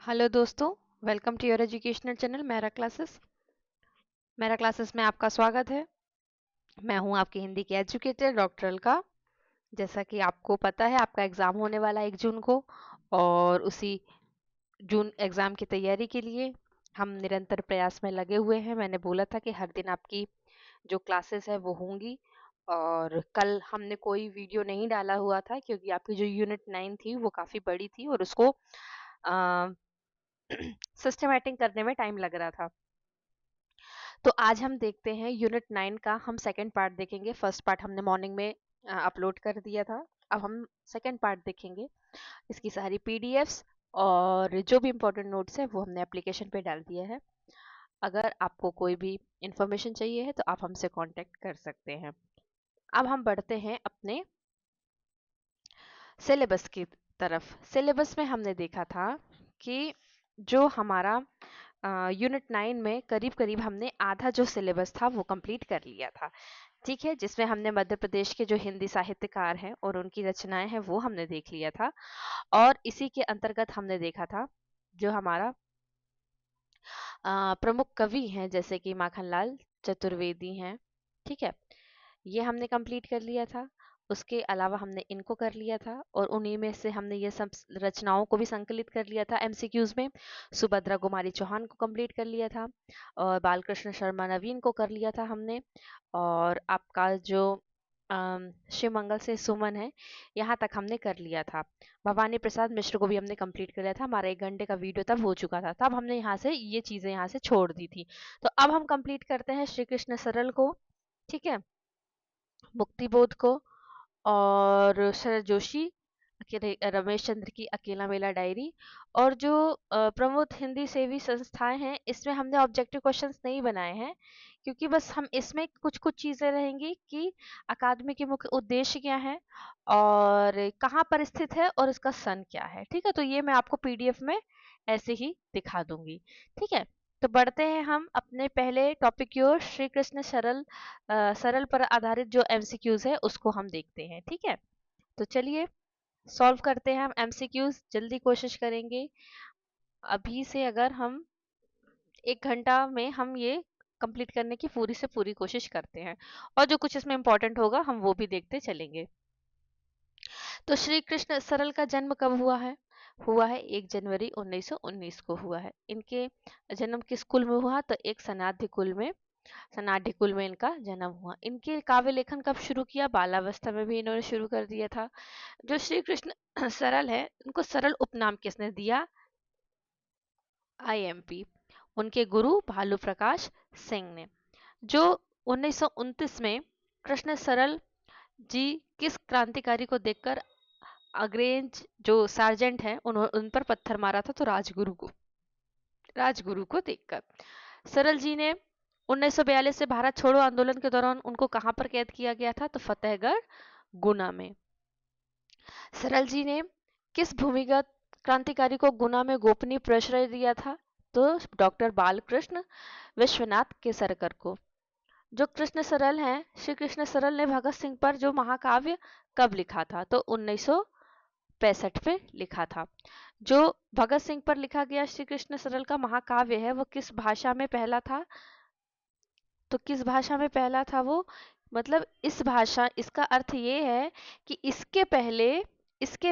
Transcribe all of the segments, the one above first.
Hello दोस्तों, welcome to your educational channel मेरा classes में आपका स्वागत है। मैं हूं आपकी हिंदी की एजुकेटर डॉक्टर अलका। जैसा कि आपको पता है, आपका एग्ज़ाम होने वाला है 1 जून को, और उसी जून एग्ज़ाम की तैयारी के लिए हम निरंतर प्रयास में लगे हुए हैं। मैंने बोला था कि हर दिन आपकी जो क्लासेस है वो होंगी, और कल हमने कोई वीडियो नहीं डाला हुआ था क्योंकि आपकी जो यूनिट 9 थी वो काफ़ी बड़ी थी और उसको सिस्टमैटिक करने में टाइम लग रहा था। तो आज हम देखते हैं यूनिट 9 का हम सेकंड पार्ट देखेंगे। फर्स्ट पार्ट हमने मॉर्निंग में अपलोड कर दिया था। अब हम सेकंड पार्ट देखेंगे। इसकी सारी पीडीएफ्स और जो भी इम्पोर्टेंट नोट्स है वो हमने एप्लीकेशन पे डाल दिया है। अगर आपको कोई भी इंफॉर्मेशन चाहिए है तो आप हमसे कांटेक्ट कर सकते हैं। अब हम बढ़ते हैं अपने सिलेबस की तरफ। सिलेबस में हमने देखा था कि जो हमारा यूनिट 9 में करीब करीब हमने आधा जो सिलेबस था वो कंप्लीट कर लिया था। ठीक है, जिसमें हमने मध्य प्रदेश के जो हिंदी साहित्यकार हैं और उनकी रचनाएं हैं वो हमने देख लिया था। और इसी के अंतर्गत हमने देखा था जो हमारा प्रमुख कवि हैं, जैसे कि माखनलाल चतुर्वेदी हैं। ठीक है, ये हमने कंप्लीट कर लिया था। उसके अलावा हमने इनको कर लिया था और उन्हीं में से हमने ये सब रचनाओं को भी संकलित कर लिया था एमसीक्यूज में। सुभद्रा कुमारी चौहान को कंप्लीट कर लिया था और बालकृष्ण शर्मा नवीन को कर लिया था हमने। और आपका जो शिव मंगल से सुमन है, यहाँ तक हमने कर लिया था। भवानी प्रसाद मिश्र को भी हमने कंप्लीट कर लिया था। हमारा 1 घंटे का वीडियो तब हो चुका था, तब हमने यहाँ से ये चीजें यहाँ से छोड़ दी थी। तो अब हम कंप्लीट करते हैं श्री कृष्ण सरल को। ठीक है, मुक्तिबोध को, और शरद जोशी, रमेश चंद्र की अकेला मेला डायरी, और जो प्रमुख हिंदी सेवी संस्थाएं हैं, इसमें हमने ऑब्जेक्टिव क्वेश्चंस नहीं बनाए हैं क्योंकि बस हम इसमें कुछ कुछ चीजें रहेंगी कि अकादमी के मुख्य उद्देश्य क्या है और कहाँ पर स्थित है और इसका सन क्या है। ठीक है, तो ये मैं आपको पीडीएफ में ऐसे ही दिखा दूंगी। ठीक है, तो बढ़ते हैं हम अपने पहले टॉपिक की ओर। श्री कृष्ण सरल पर आधारित जो एमसीक्यूज है उसको हम देखते हैं। ठीक है, तो चलिए सॉल्व करते हैं हम एमसीक्यूज। जल्दी कोशिश करेंगे। अभी से अगर हम 1 घंटा में हम ये कंप्लीट करने की पूरी से पूरी कोशिश करते हैं, और जो कुछ इसमें इंपॉर्टेंट होगा हम वो भी देखते चलेंगे। तो श्री कृष्ण सरल का जन्म कब हुआ है 1 जनवरी 1919 को हुआ है। इनके जन्म किस कुल में हुआ? तो एक सनाढ़ी कुल में इनका जन्म हुआ। इनके काव्य लेखन कब शुरू किया? बालावस्था में भी इन्होंने शुरू कर दिया था। जो श्री कृष्ण सरल है, उनको सरल उपनाम किसने दिया? आईएमपी, उनके गुरु भालू प्रकाश सिंह ने। जो 1929 में कृष्ण सरल जी किस क्रांतिकारी को देखकर अंग्रेज जो सार्जेंट है उन पर पत्थर मारा था? तो राजगुरु को देखकर। सरल जी ने 1942 से भारत छोड़ो आंदोलन के दौरान उनको कहां पर कैद किया गया था? तो फतेहगढ़ गुना में। सरल जी ने किस भूमिगत क्रांतिकारी को गुना में गोपनीय प्रश्रय दिया था? तो डॉक्टर बालकृष्ण विश्वनाथ केसरकर को। जो कृष्ण सरल हैं, श्री कृष्ण सरल ने भगत सिंह पर जो महाकाव्य कब लिखा था? तो 1965 पे लिखा था। जो भगत सिंह पर लिखा गया श्री कृष्ण सरल का महाकाव्य है वो किस भाषा में पहला था? तो किस भाषा में पहला था वो? मतलब इस भाषा, इसका अर्थ ये है कि इसके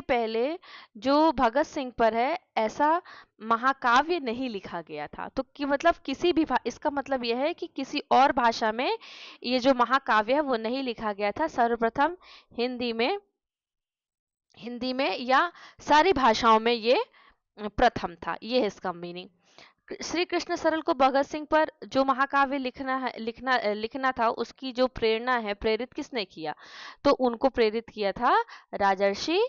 पहले जो भगत सिंह पर है ऐसा महाकाव्य नहीं लिखा गया था। तो कि मतलब इसका मतलब यह है कि किसी और भाषा में ये जो महाकाव्य है वो नहीं लिखा गया था। सर्वप्रथम हिंदी में या सारी भाषाओं में ये प्रथम था। ये है इसका मीनिंग। श्री कृष्ण सरल को भगत सिंह पर जो महाकाव्य लिखना था, उसकी जो प्रेरणा है, प्रेरित किसने किया? तो उनको प्रेरित किया था राजर्षि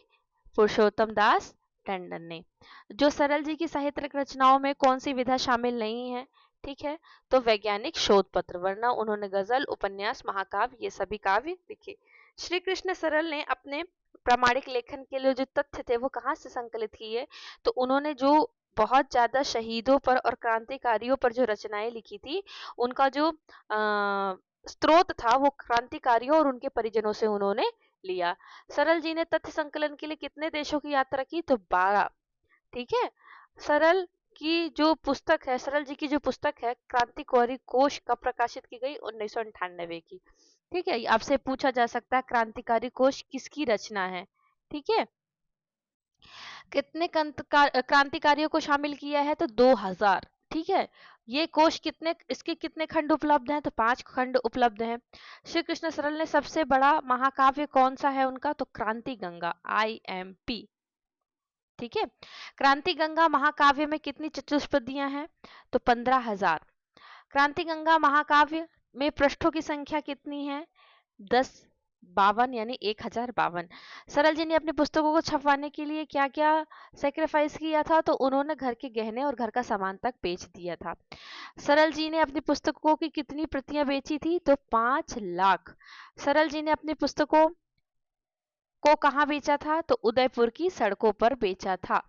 पुरुषोत्तम दास टंडन ने। जो सरल जी की साहित्यिक रचनाओं में कौन सी विधा शामिल नहीं है? ठीक है, तो वैज्ञानिक शोध पत्र, वरना उन्होंने गजल, उपन्यास, महाकाव्य ये सभी काव्य लिखे। श्री कृष्ण सरल ने अपने प्रामाणिक लेखन के लिए जो तथ्य थे वो कहाँ से संकलित किए? तो उन्होंने जो बहुत ज्यादा शहीदों पर और क्रांतिकारियों पर जो रचनाएं लिखी थी, उनका जो स्रोत था वो क्रांतिकारियों और उनके परिजनों से उन्होंने लिया। सरल जी ने तथ्य संकलन के लिए कितने देशों की यात्रा की? तो 12। ठीक है, सरल की जो पुस्तक है, सरल जी की जो पुस्तक है क्रांतिकारी कोश कब प्रकाशित की गई? 1998 की। ठीक है, आपसे पूछा जा सकता है क्रांतिकारी कोश किसकी रचना है? ठीक है, कितने क्रांतिकारियों को शामिल किया है? तो 2000। ठीक है, ये कोश कितने, इसके कितने खंड उपलब्ध हैं? तो 5 खंड उपलब्ध हैं। श्री कृष्ण सरल ने सबसे बड़ा महाकाव्य कौन सा है उनका? तो क्रांति गंगा, IMP। ठीक है, क्रांति गंगा महाकाव्य में कितनी चतुष्पदियां हैं? तो 15,000। क्रांति गंगा महाकाव्य में पृष्ठों की संख्या कितनी है? 1052, यानी 1052। सरल जी ने अपनी पुस्तकों को छपवाने के लिए क्या क्या सेक्रीफाइस किया था? तो उन्होंने घर के गहने और घर का सामान तक बेच दिया था। सरल जी ने अपनी पुस्तकों की कितनी प्रतियां बेची थी? तो 5 लाख। सरल जी ने अपनी पुस्तकों को कहाँ बेचा था? तो उदयपुर की सड़कों पर बेचा था।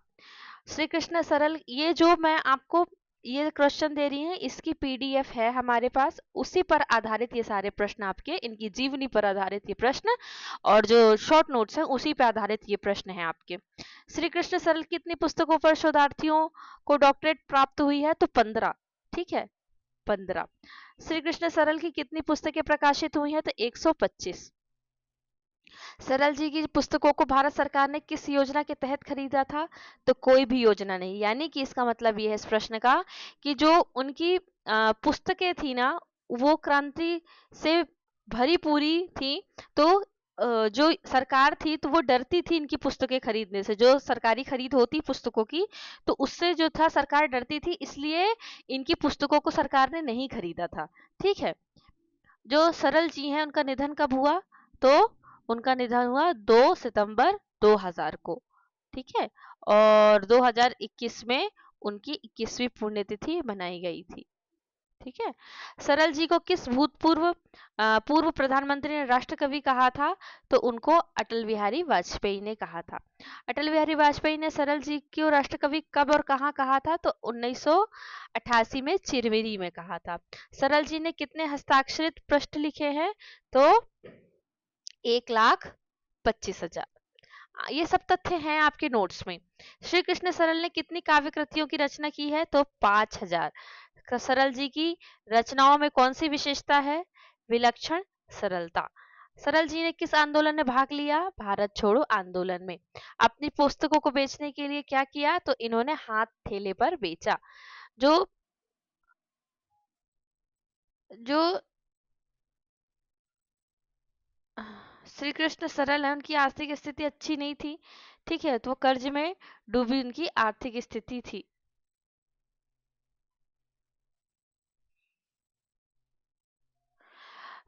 श्री कृष्ण सरल, ये जो मैं आपको ये क्वेश्चन दे रही हैं, इसकी PDF है हमारे पास, उसी पर आधारित ये सारे प्रश्न आपके, इनकी जीवनी पर आधारित ये प्रश्न और जो शॉर्ट नोट्स हैं उसी पर आधारित ये प्रश्न है आपके। श्री कृष्ण सरल कितनी पुस्तकों पर शोधार्थियों को डॉक्टरेट प्राप्त हुई है? तो 15। ठीक है, 15। श्री कृष्ण सरल की कितनी पुस्तकें प्रकाशित हुई हैं? तो 125। सरल जी की पुस्तकों को भारत सरकार ने किस योजना के तहत खरीदा था? तो कोई भी योजना नहीं। यानी कि इसका मतलब ये है इस प्रश्न का कि जो उनकी पुस्तकें थी ना, वो क्रांति से भरी पूरी थी, तो जो सरकार थी तो वो डरती थी इनकी पुस्तकें खरीदने से। जो सरकारी खरीद होती पुस्तकों की, तो उससे जो था सरकार डरती थी, इसलिए इनकी पुस्तकों को सरकार ने नहीं खरीदा था। ठीक है, जो सरल जी हैं उनका निधन कब हुआ? तो उनका निधन हुआ 2 सितंबर 2000 को। ठीक है, और 2021 में उनकी 21वीं पुण्यतिथि मनाई गई थी। ठीक है, सरल जी को किस भूतपूर्व पूर्व प्रधानमंत्री ने राष्ट्रकवि कहा था? तो उनको अटल बिहारी वाजपेयी ने कहा था। अटल बिहारी वाजपेयी ने सरल जी को राष्ट्रकवि कब और कहाँ कहा था? तो 1988 में चिरमिरी में कहा था। सरल जी ने कितने हस्ताक्षरित पृष्ठ लिखे हैं? तो 1,25,000। ये सब तथ्य हैं आपके नोट्स में। श्री कृष्ण सरल ने कितनी काव्य कृतियों की रचना की है? तो 5,000। सरल जी की रचनाओं में कौन सी विशेषता है? विलक्षण सरलता। सरल जी ने किस आंदोलन में भाग लिया? भारत छोड़ो आंदोलन में। अपनी पुस्तकों को बेचने के लिए क्या किया? तो इन्होंने हाथ ठेले पर बेचा। जो जो श्री कृष्ण सरल है, उनकी आर्थिक स्थिति अच्छी नहीं थी। ठीक है, तो कर्ज में डूबी उनकी आर्थिक स्थिति थी।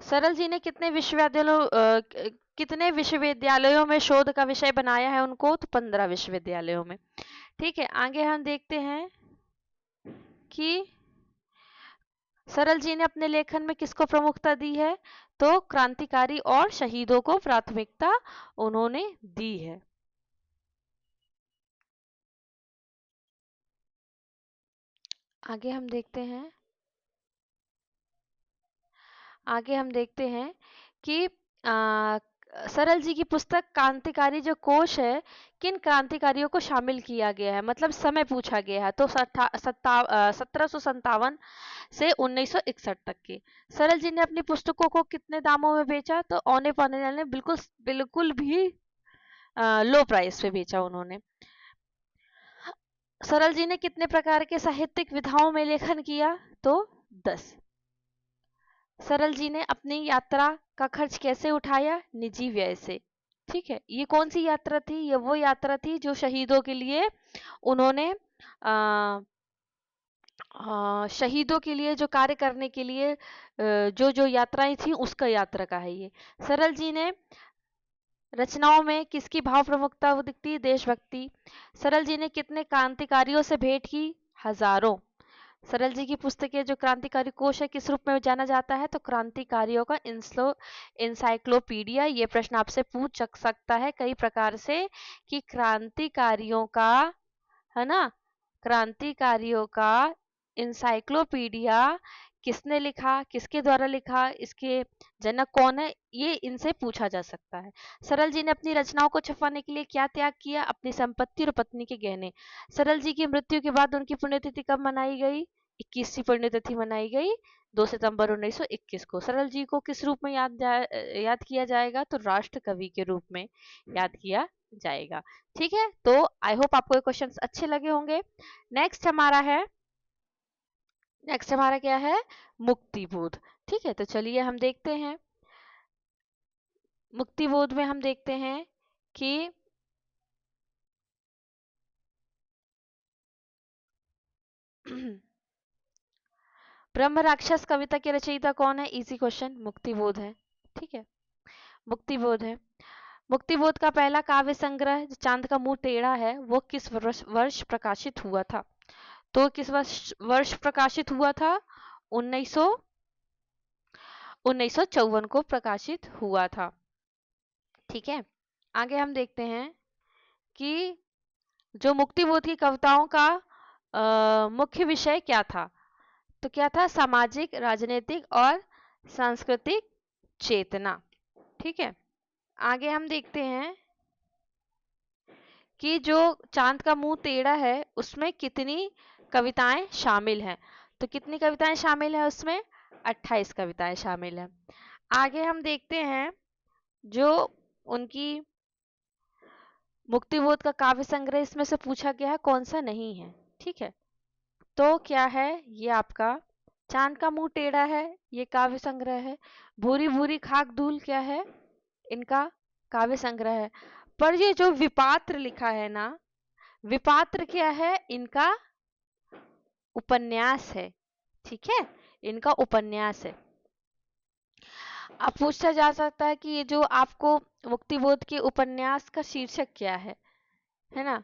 सरल जी ने कितने विश्वविद्यालयों में शोध का विषय बनाया है उनको? तो 15 विश्वविद्यालयों में। ठीक है, आगे हम देखते हैं कि सरल जी ने अपने लेखन में किसको प्रमुखता दी है? तो क्रांतिकारी और शहीदों को प्राथमिकता उन्होंने दी है। आगे हम देखते हैं आगे हम देखते हैं कि सरल जी की पुस्तक क्रांतिकारी जो कोश है, किन क्रांतिकारियों को शामिल किया गया है, मतलब समय पूछा गया है। तो 1757 से 1961 तक के। सरल जी ने अपनी पुस्तकों को कितने दामों में बेचा? तो औने पौने ने बिल्कुल बिल्कुल भी लो प्राइस पे बेचा उन्होंने। सरल जी ने कितने प्रकार के साहित्यिक विधाओं में लेखन किया? तो 10। सरल जी ने अपनी यात्रा का खर्च कैसे उठाया? निजी व्यय से। ठीक है, ये कौन सी यात्रा थी? ये वो यात्रा थी जो शहीदों के लिए उन्होंने शहीदों के लिए जो कार्य करने के लिए जो जो यात्राएं थी उसका यात्रा का है ये। सरल जी ने रचनाओं में किसकी भाव प्रमुखता दिखती? देशभक्ति। सरल जी ने कितने क्रांतिकारियों से भेंट की? हजारों। सरल जी की पुस्तकें जो क्रांतिकारी कोश है किस रूप में जाना जाता है? तो क्रांतिकारियों का इंसाइक्लोपीडिया। ये प्रश्न आपसे पूछ सकता है कई प्रकार से कि क्रांतिकारियों का, है ना, क्रांतिकारियों का इंसाइक्लोपीडिया किसने लिखा, किसके द्वारा लिखा, इसके जनक कौन है, ये इनसे पूछा जा सकता है। सरल जी ने अपनी रचनाओं को छुपाने के लिए क्या त्याग किया? अपनी संपत्ति और पत्नी के गहने। सरल जी की मृत्यु के बाद उनकी पुण्यतिथि कब मनाई गई? 21वीं पुण्यतिथि मनाई गई 2 सितंबर 1921 को। सरल जी को किस रूप में याद किया जाएगा? तो राष्ट्र कवि के रूप में याद किया जाएगा। ठीक है, तो आई होप आपको ये क्वेश्चंस अच्छे लगे होंगे। नेक्स्ट हमारा क्या है? मुक्तिबोध। ठीक है, तो चलिए हम देखते हैं। मुक्तिबोध में हम देखते हैं कि ब्रह्म राक्षस कविता के रचयिता कौन है? इजी क्वेश्चन, मुक्तिबोध है। ठीक है, मुक्तिबोध है। मुक्तिबोध का पहला काव्य संग्रह जो चांद का मुंह टेढ़ा है वो किस वर्ष प्रकाशित हुआ था? तो किस वर्ष प्रकाशित हुआ था? 1954 को प्रकाशित हुआ था। ठीक है, आगे हम देखते हैं कि जो मुक्तिबोध की कविताओं का मुख्य विषय क्या था? तो क्या था? सामाजिक, राजनीतिक और सांस्कृतिक चेतना। ठीक है, आगे हम देखते हैं कि जो चांद का मुंह टेढ़ा है उसमें कितनी कविताएं शामिल हैं? तो कितनी कविताएं शामिल हैं उसमें? 28 कविताएं शामिल हैं। आगे हम देखते हैं जो उनकी मुक्तिबोध का काव्य संग्रह इसमें से पूछा गया है कौन सा नहीं है। ठीक है, तो क्या है ये आपका? चांद का मुंह टेढ़ा है, ये काव्य संग्रह है। भूरी भूरी खाक धूल क्या है? इनका काव्य संग्रह है। पर ये जो विपात्र लिखा है ना, विपात्र क्या है? इनका उपन्यास है। ठीक है, इनका उपन्यास है। अब पूछा जा सकता है कि ये जो आपको मुक्तिबोध के उपन्यास का शीर्षक क्या है ना?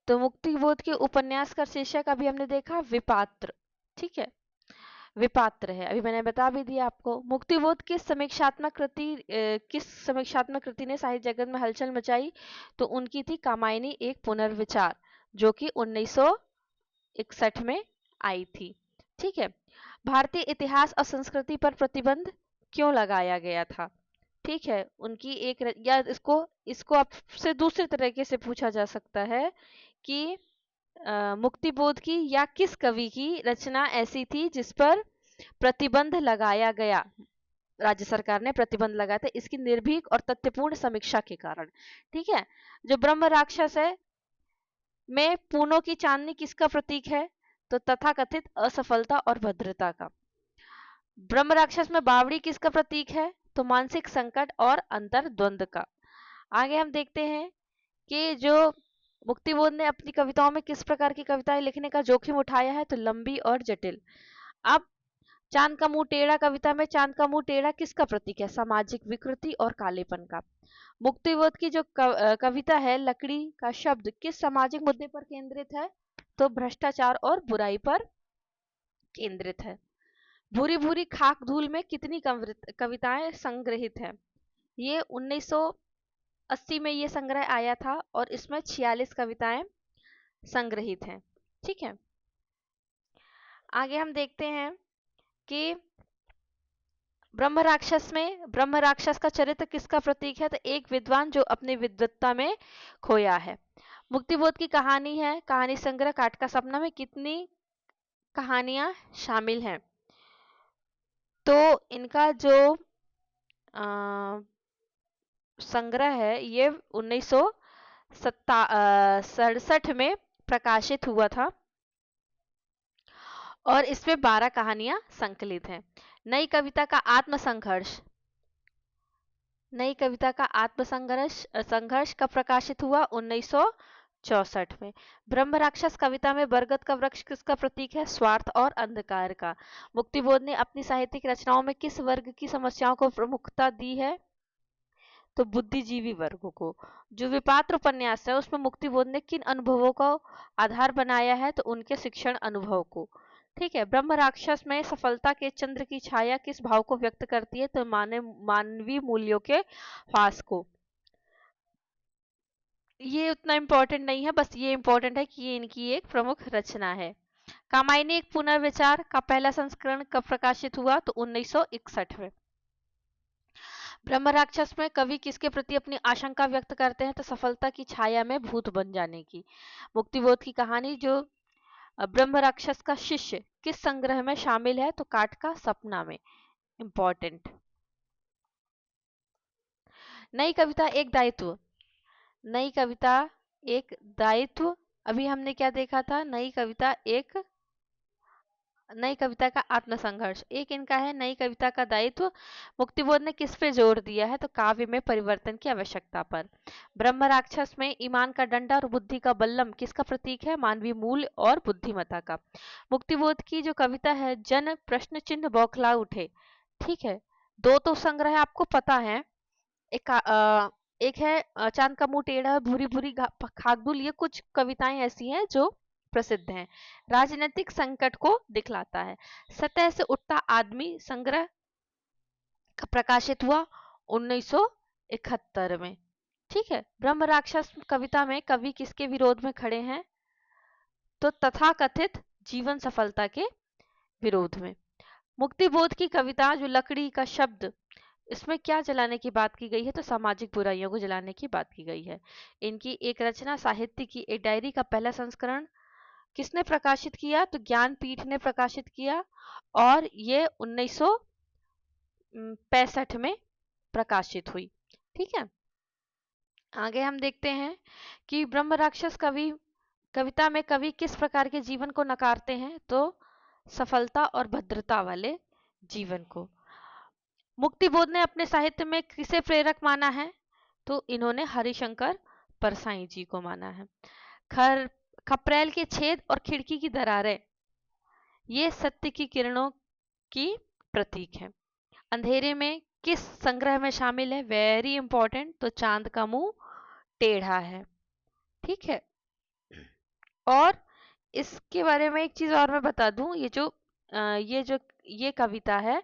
तो मुक्तिबोध के उपन्यास का शीर्षक अभी हमने देखा विपात्र। ठीक है, विपात्र है, अभी मैंने बता भी दिया आपको। मुक्तिबोध किस समीक्षात्मक कृति ने साहित्य जगत में हलचल मचाई? तो उनकी थी कामायनी एक पुनर्विचार, जो कि 1961 में आई थी। ठीक है, भारतीय इतिहास और संस्कृति पर प्रतिबंध क्यों लगाया गया था? ठीक है, उनकी या इसको आपसे दूसरे तरीके से पूछा जा सकता है कि मुक्तिबोध की या किस कवि की रचना ऐसी थी जिस पर प्रतिबंध लगाया गया, राज्य सरकार ने प्रतिबंध लगाया था इसकी निर्भीक और तथ्यपूर्ण समीक्षा के कारण। ठीक है, जो ब्रह्म राक्षस है में पूनों की चांदनी किसका प्रतीक है? तो तथाकथित असफलता और भद्रता का। ब्रह्म राक्षस में बावड़ी किसका प्रतीक है? तो मानसिक संकट और अंतर द्वंद का। आगे हम देखते हैं कि जो मुक्तिबोध ने अपनी कविताओं में किस प्रकार की कविताएं लिखने का जोखिम उठाया है? तो लंबी और जटिल। अब चांद का मुंह टेढ़ा कविता में चांद का मुंह टेढ़ा किसका प्रतीक है? सामाजिक विकृति और कालेपन का। मुक्तिबोध की जो कविता है लकड़ी का शब्द किस सामाजिक मुद्दे पर केंद्रित है? तो भ्रष्टाचार और बुराई पर केंद्रित है। भूरी भूरी खाक धूल में कितनी कविताएं संग्रहित है? ये 1980 में ये संग्रह आया था और इसमें 46 कविताएं संग्रहित हैं। ठीक है, आगे हम देखते हैं कि ब्रह्म राक्षस का चरित्र किसका प्रतीक है? तो एक विद्वान जो अपनी विद्वत्ता में खोया है। मुक्तिबोध की कहानी है कहानी संग्रह काट का सपना में कितनी कहानियां शामिल हैं? तो इनका जो संग्रह है ये 1967 में प्रकाशित हुआ था और इसमें 12 कहानियां संकलित हैं। नई कविता का संघर्ष कब प्रकाशित हुआ? 1964 में। ब्रह्म राक्षस कविता में बरगद का वृक्ष किसका प्रतीक है? स्वार्थ और अंधकार का। मुक्तिबोध ने अपनी साहित्यिक रचनाओं में किस वर्ग की समस्याओं को प्रमुखता दी है? तो बुद्धिजीवी वर्ग को। जो विपात्र उपन्यास है उसमें मुक्तिबोध ने किन अनुभवों को आधार बनाया है? तो उनके शिक्षण अनुभव को। ठीक है, ब्रह्म राक्षस में सफलता के चंद्र की छाया किस भाव को व्यक्त करती है? तो मानवीय मूल्यों के ह्रास को। ये उतना इम्पोर्टेंट नहीं है, बस ये इम्पोर्टेंट है कि ये इनकी एक प्रमुख रचना है। कामायनी एक पुनर्विचार का पहला संस्करण कब प्रकाशित हुआ? तो 1961 में। ब्रह्म राक्षस में कवि किसके प्रति अपनी आशंका व्यक्त करते हैं? तो सफलता की छाया में भूत बन जाने की। मुक्तिबोध की कहानी जो ब्रह्म राक्षस का शिष्य किस संग्रह में शामिल है? तो काट का सपना में। इंपॉर्टेंट। नई कविता एक दायित्व। नई कविता एक दायित्व। अभी हमने क्या देखा था? नई कविता का आत्मसंघर्ष। एक इनका है नई कविता का दायित्व। मुक्तिबोध ने किस पे जोर दिया है? तो काव्य में परिवर्तन की आवश्यकता पर। ब्रह्म राक्षस में ईमान का डंडा और बुद्धि का बल्लम किसका प्रतीक है? मानवीय मूल्य और बुद्धिमत्ता का। मुक्तिबोध की जो कविता है जन प्रश्न चिन्ह बौखला उठे, ठीक है, दो तो संग्रह आपको पता है। एक है चांद का मुंह टेढ़ा, भूरी भूरी खाकदुल। ये कुछ कविताएं ऐसी हैं जो प्रसिद्ध हैं। राजनीतिक संकट को दिखलाता है। सतह से उठता आदमी संग्रह प्रकाशित हुआ 1971 में। ठीक है। ब्रह्म राक्षस कविता में कवि किसके विरोध में खड़े हैं? तो तथाकथित जीवन सफलता के विरोध में। मुक्तिबोध की कविता जो लकड़ी का शब्द, इसमें क्या जलाने की बात की गई है? तो सामाजिक बुराइयों को जलाने की बात की गई है। इनकी एक रचना साहित्य की एक डायरी का पहला संस्करण किसने प्रकाशित किया? तो ज्ञानपीठ ने प्रकाशित किया और ये 1965 में प्रकाशित हुई। ठीक है। आगे हम देखते हैं कि ब्रह्म राक्षस कविता में कवि किस प्रकार के जीवन को नकारते हैं? तो सफलता और भद्रता वाले जीवन को। मुक्तिबोध ने अपने साहित्य में किसे प्रेरक माना है? तो इन्होंने हरिशंकर परसाई जी को माना है। खपरेल के छेद और खिड़की की दरारें ये सत्य की किरणों की प्रतीक है। अंधेरे में किस संग्रह में शामिल है? Very important. तो चांद का मुंह टेढ़ा है। ठीक है। और इसके बारे में एक चीज और मैं बता दूं, ये कविता है,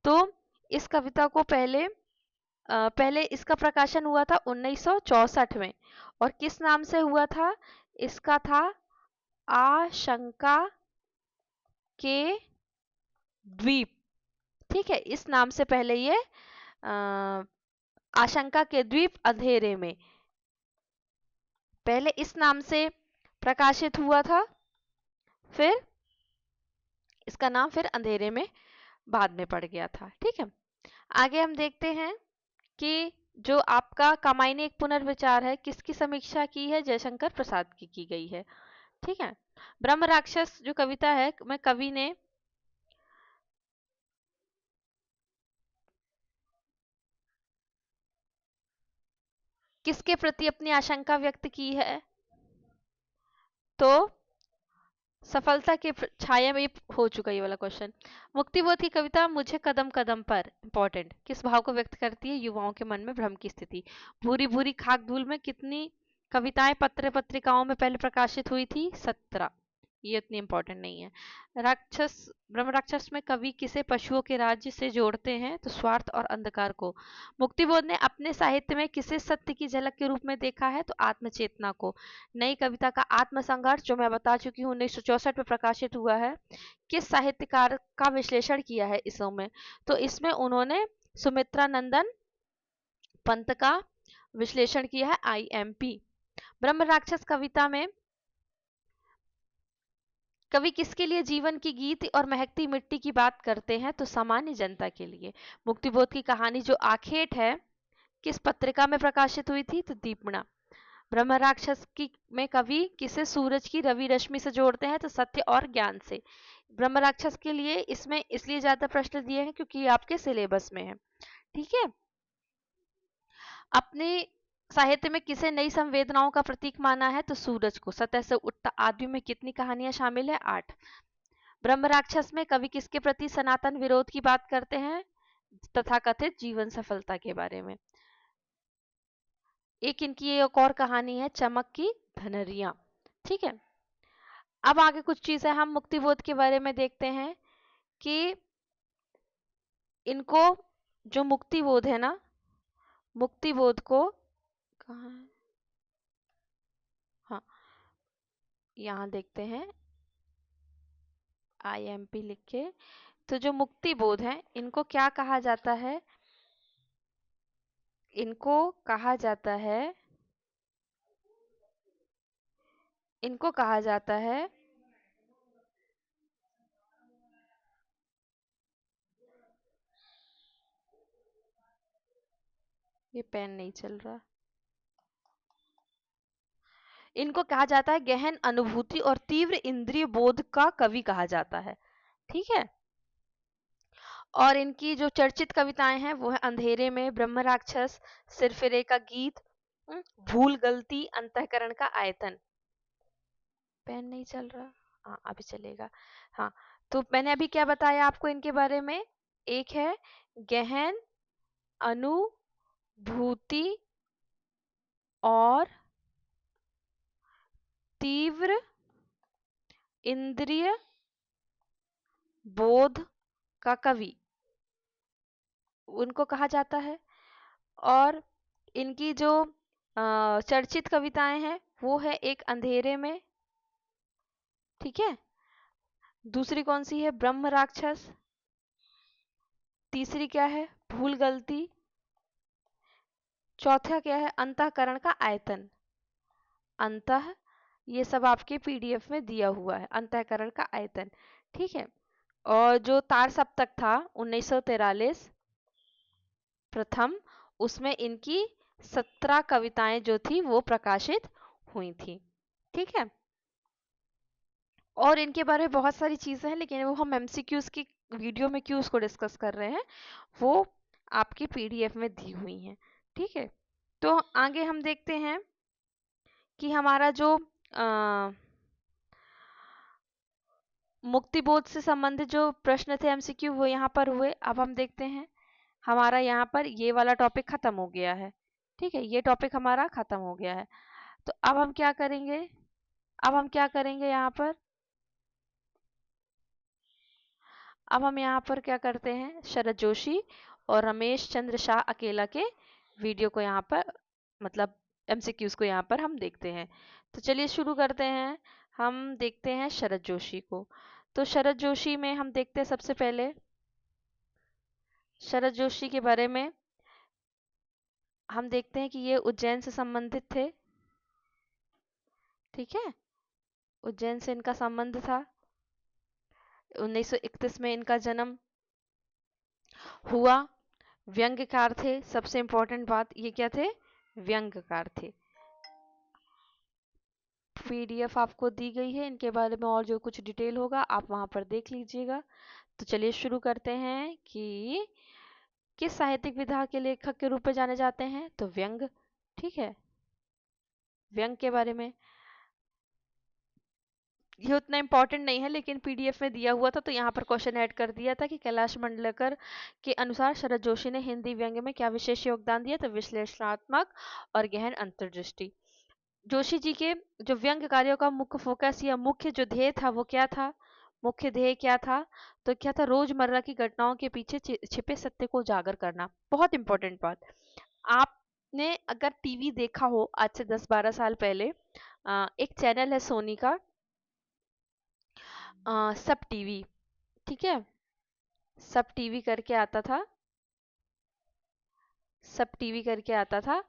तो इस कविता को पहले इसका प्रकाशन हुआ था 1964 में। और किस नाम से हुआ था? इसका था आशंका के द्वीप। ठीक है। इस नाम से पहले ये आशंका के द्वीप अंधेरे में, पहले इस नाम से प्रकाशित हुआ था, फिर इसका नाम फिर अंधेरे में बाद में पड़ गया था। ठीक है। आगे हम देखते हैं कि जो आपका कामायनी एक पुनर्विचार है, किसकी समीक्षा की है? जयशंकर प्रसाद की गई है। ठीक है। ब्रह्म राक्षस जो कविता है में कवि ने किसके प्रति अपनी आशंका व्यक्त की है? तो सफलता के छाया में, हो चुका ये वाला क्वेश्चन। मुक्तिबोध की कविता मुझे कदम कदम पर, इंपॉर्टेंट, किस भाव को व्यक्त करती है? युवाओं के मन में भ्रम की स्थिति। भूरी भूरी खाक धूल में कितनी कविताएं पत्र पत्रिकाओं में पहले प्रकाशित हुई थी? 17। ये इतनी इंपॉर्टेंट नहीं है। ब्रह्म राक्षस में कवि किसे पशुओं के राज्य से जोड़ते हैं? तो स्वार्थ और अंधकार को। मुक्तिबोध ने अपने साहित्य में किसे सत्य की झलक के रूप में देखा है? तो आत्मचेतना को। नई कविता का आत्मसंघर्ष जो मैं बता चुकी हूँ 1964 में प्रकाशित हुआ है। किस साहित्यकार का विश्लेषण किया है इसमें? तो इसमें उन्होंने सुमित्रा नंदन पंत का विश्लेषण किया है, IMP। ब्रह्म राक्षस कविता में कवि किसके लिए जीवन की गीत और महकती मिट्टी की बात करते हैं? तो सामान्य जनता के लिए। मुक्तिबोध की कहानी जो आखेट है किस पत्रिका में प्रकाशित हुई थी? तो दीपना। ब्रह्म राक्षस की में कवि किसे सूरज की रवि रश्मि से जोड़ते हैं? तो सत्य और ज्ञान से। ब्रह्म राक्षस के लिए इसमें इसलिए ज्यादा प्रश्न दिए हैं क्योंकि ये आपके सिलेबस में है। ठीक है। अपने साहित्य में किसे नई संवेदनाओं का प्रतीक माना है? तो सूरज को। सतह से उठता आदमी में कितनी कहानियां शामिल है? 8। ब्रह्म राक्षस में कवि किसके प्रति सनातन विरोध की बात करते हैं? तथाकथित जीवन सफलता के बारे में। एक इनकी एक और कहानी है चमक की धनरियां। ठीक है। अब आगे कुछ चीजें हम मुक्तिबोध के बारे में देखते हैं कि इनको जो मुक्तिबोध है ना, मुक्तिबोध को कहाँ है? हाँ, यहाँ देखते हैं। IMP लिख के। तो जो मुक्ति बोध है इनको क्या कहा जाता है? इनको कहा जाता है, इनको कहा जाता है ये पेन नहीं चल रहा, इनको कहा जाता है गहन अनुभूति और तीव्र इंद्रिय बोध का कवि कहा जाता है। ठीक है। और इनकी जो चर्चित कविताएं हैं वो है अंधेरे में, ब्रह्म राक्षस, सिरफिरे का गीत, भूल गलती, अंतःकरण का आयतन। पेन नहीं चल रहा, हाँ अभी चलेगा। हाँ, तो मैंने अभी क्या बताया आपको इनके बारे में? एक है गहन अनुभूति और तीव्र इंद्रिय बोध का कवि, उनको कहा जाता है। और इनकी जो चर्चित कविताएं हैं वो है एक अंधेरे में, ठीक है, दूसरी कौन सी है? ब्रह्म राक्षस, तीसरी क्या है? भूल गलती, चौथा क्या है? अंतःकरण का आयतन। अंतः, ये सब आपके पीडीएफ में दिया हुआ है, अंतःकरण का आयतन। ठीक है। और जो तार सप्तक था 1943 प्रथम, उसमें इनकी 17 कविताएं जो थी वो प्रकाशित हुई थी। ठीक है। और इनके बारे में बहुत सारी चीजें हैं, लेकिन वो हम एमसीक्यूज की वीडियो में क्यों उसको डिस्कस कर रहे हैं, वो आपकी पीडीएफ में दी हुई हैं। ठीक है। तो आगे हम देखते हैं कि हमारा जो मुक्तिबोध से संबंधित जो प्रश्न थे एमसीक्यू वो यहाँ पर हुए। अब हम देखते हैं, हमारा यहाँ पर ये वाला टॉपिक खत्म हो गया है। ठीक है, ये टॉपिक हमारा खत्म हो गया है। तो अब हम क्या करेंगे? अब हम क्या करेंगे यहाँ पर? अब हम यहाँ पर क्या करते हैं, शरद जोशी और रमेश चंद्र शाह अकेला के वीडियो को यहाँ पर, मतलब एमसीक्यूज को यहाँ पर हम देखते हैं। तो चलिए शुरू करते हैं। हम देखते हैं शरद जोशी को। तो शरद जोशी में हम देखते हैं सबसे पहले शरद जोशी के बारे में हम देखते हैं कि ये उज्जैन से संबंधित थे। ठीक है, उज्जैन से इनका संबंध था। 1931 में इनका जन्म हुआ। व्यंग्यकार थे, सबसे इंपॉर्टेंट बात, ये क्या थे? व्यंग्यकार थे। पीडीएफ आपको दी गई है, इनके बारे में और जो कुछ डिटेल होगा आप वहां पर देख लीजिएगा। तो चलिए शुरू करते हैं कि किस साहित्यिक विधा के लेखक के रूप में जाने जाते हैं? तो व्यंग। ठीक है, व्यंग के बारे में ये उतना इम्पोर्टेंट नहीं है, लेकिन पीडीएफ में दिया हुआ था तो यहाँ पर क्वेश्चन ऐड कर दिया था कि कैलाश मंडलेकर के अनुसार शरद जोशी ने हिंदी व्यंग्य में क्या विशेष योगदान दिया? तो विश्लेषणात्मक और गहन अंतर्दृष्टि। जोशी जी के जो व्यंग्य कार्यों का मुख्य फोकस या मुख्य जो ध्येय था वो क्या था? मुख्य ध्येय क्या था? तो क्या था? रोजमर्रा की घटनाओं के पीछे छिपे सत्य को उजागर करना। बहुत इंपॉर्टेंट बात। आपने अगर टीवी देखा हो आज से 10-12 साल पहले, एक चैनल है सोनी का, सब टीवी। ठीक है, सब टीवी करके आता था, सब टीवी करके आता था।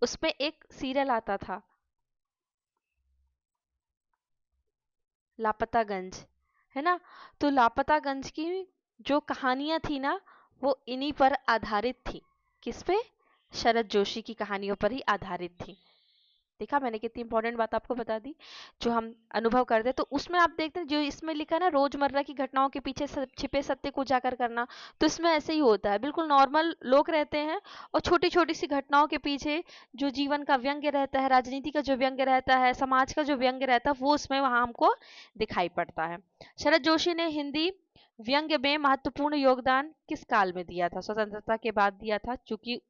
उसमें एक सीरियल आता था लापतागंज, है ना? तो लापतागंज की जो कहानियां थी ना वो इन्हीं पर आधारित थी। किस पे? शरद जोशी की कहानियों पर ही आधारित थी। देखा मैंने कितनी इंपॉर्टेंट बात आपको बता दी, जो हम अनुभव करते हैं। तो उसमें आप देखते हैं जो इसमें लिखा है ना, रोजमर्रा की घटनाओं के पीछे छिपे सत्य को उजागर करना, तो इसमें ऐसे ही होता है। बिल्कुल नॉर्मल लोग रहते हैं और छोटी छोटी सी घटनाओं के पीछे जो जीवन का व्यंग्य रहता है, राजनीति का जो व्यंग्य रहता है, समाज का जो व्यंग्य रहता है, वो उसमें वहां हमको दिखाई पड़ता है। शरद जोशी ने हिंदी व्यंग्य में महत्वपूर्ण योगदान किस काल में दिया था? स्वतंत्रता के बाद दिया था, चूंकि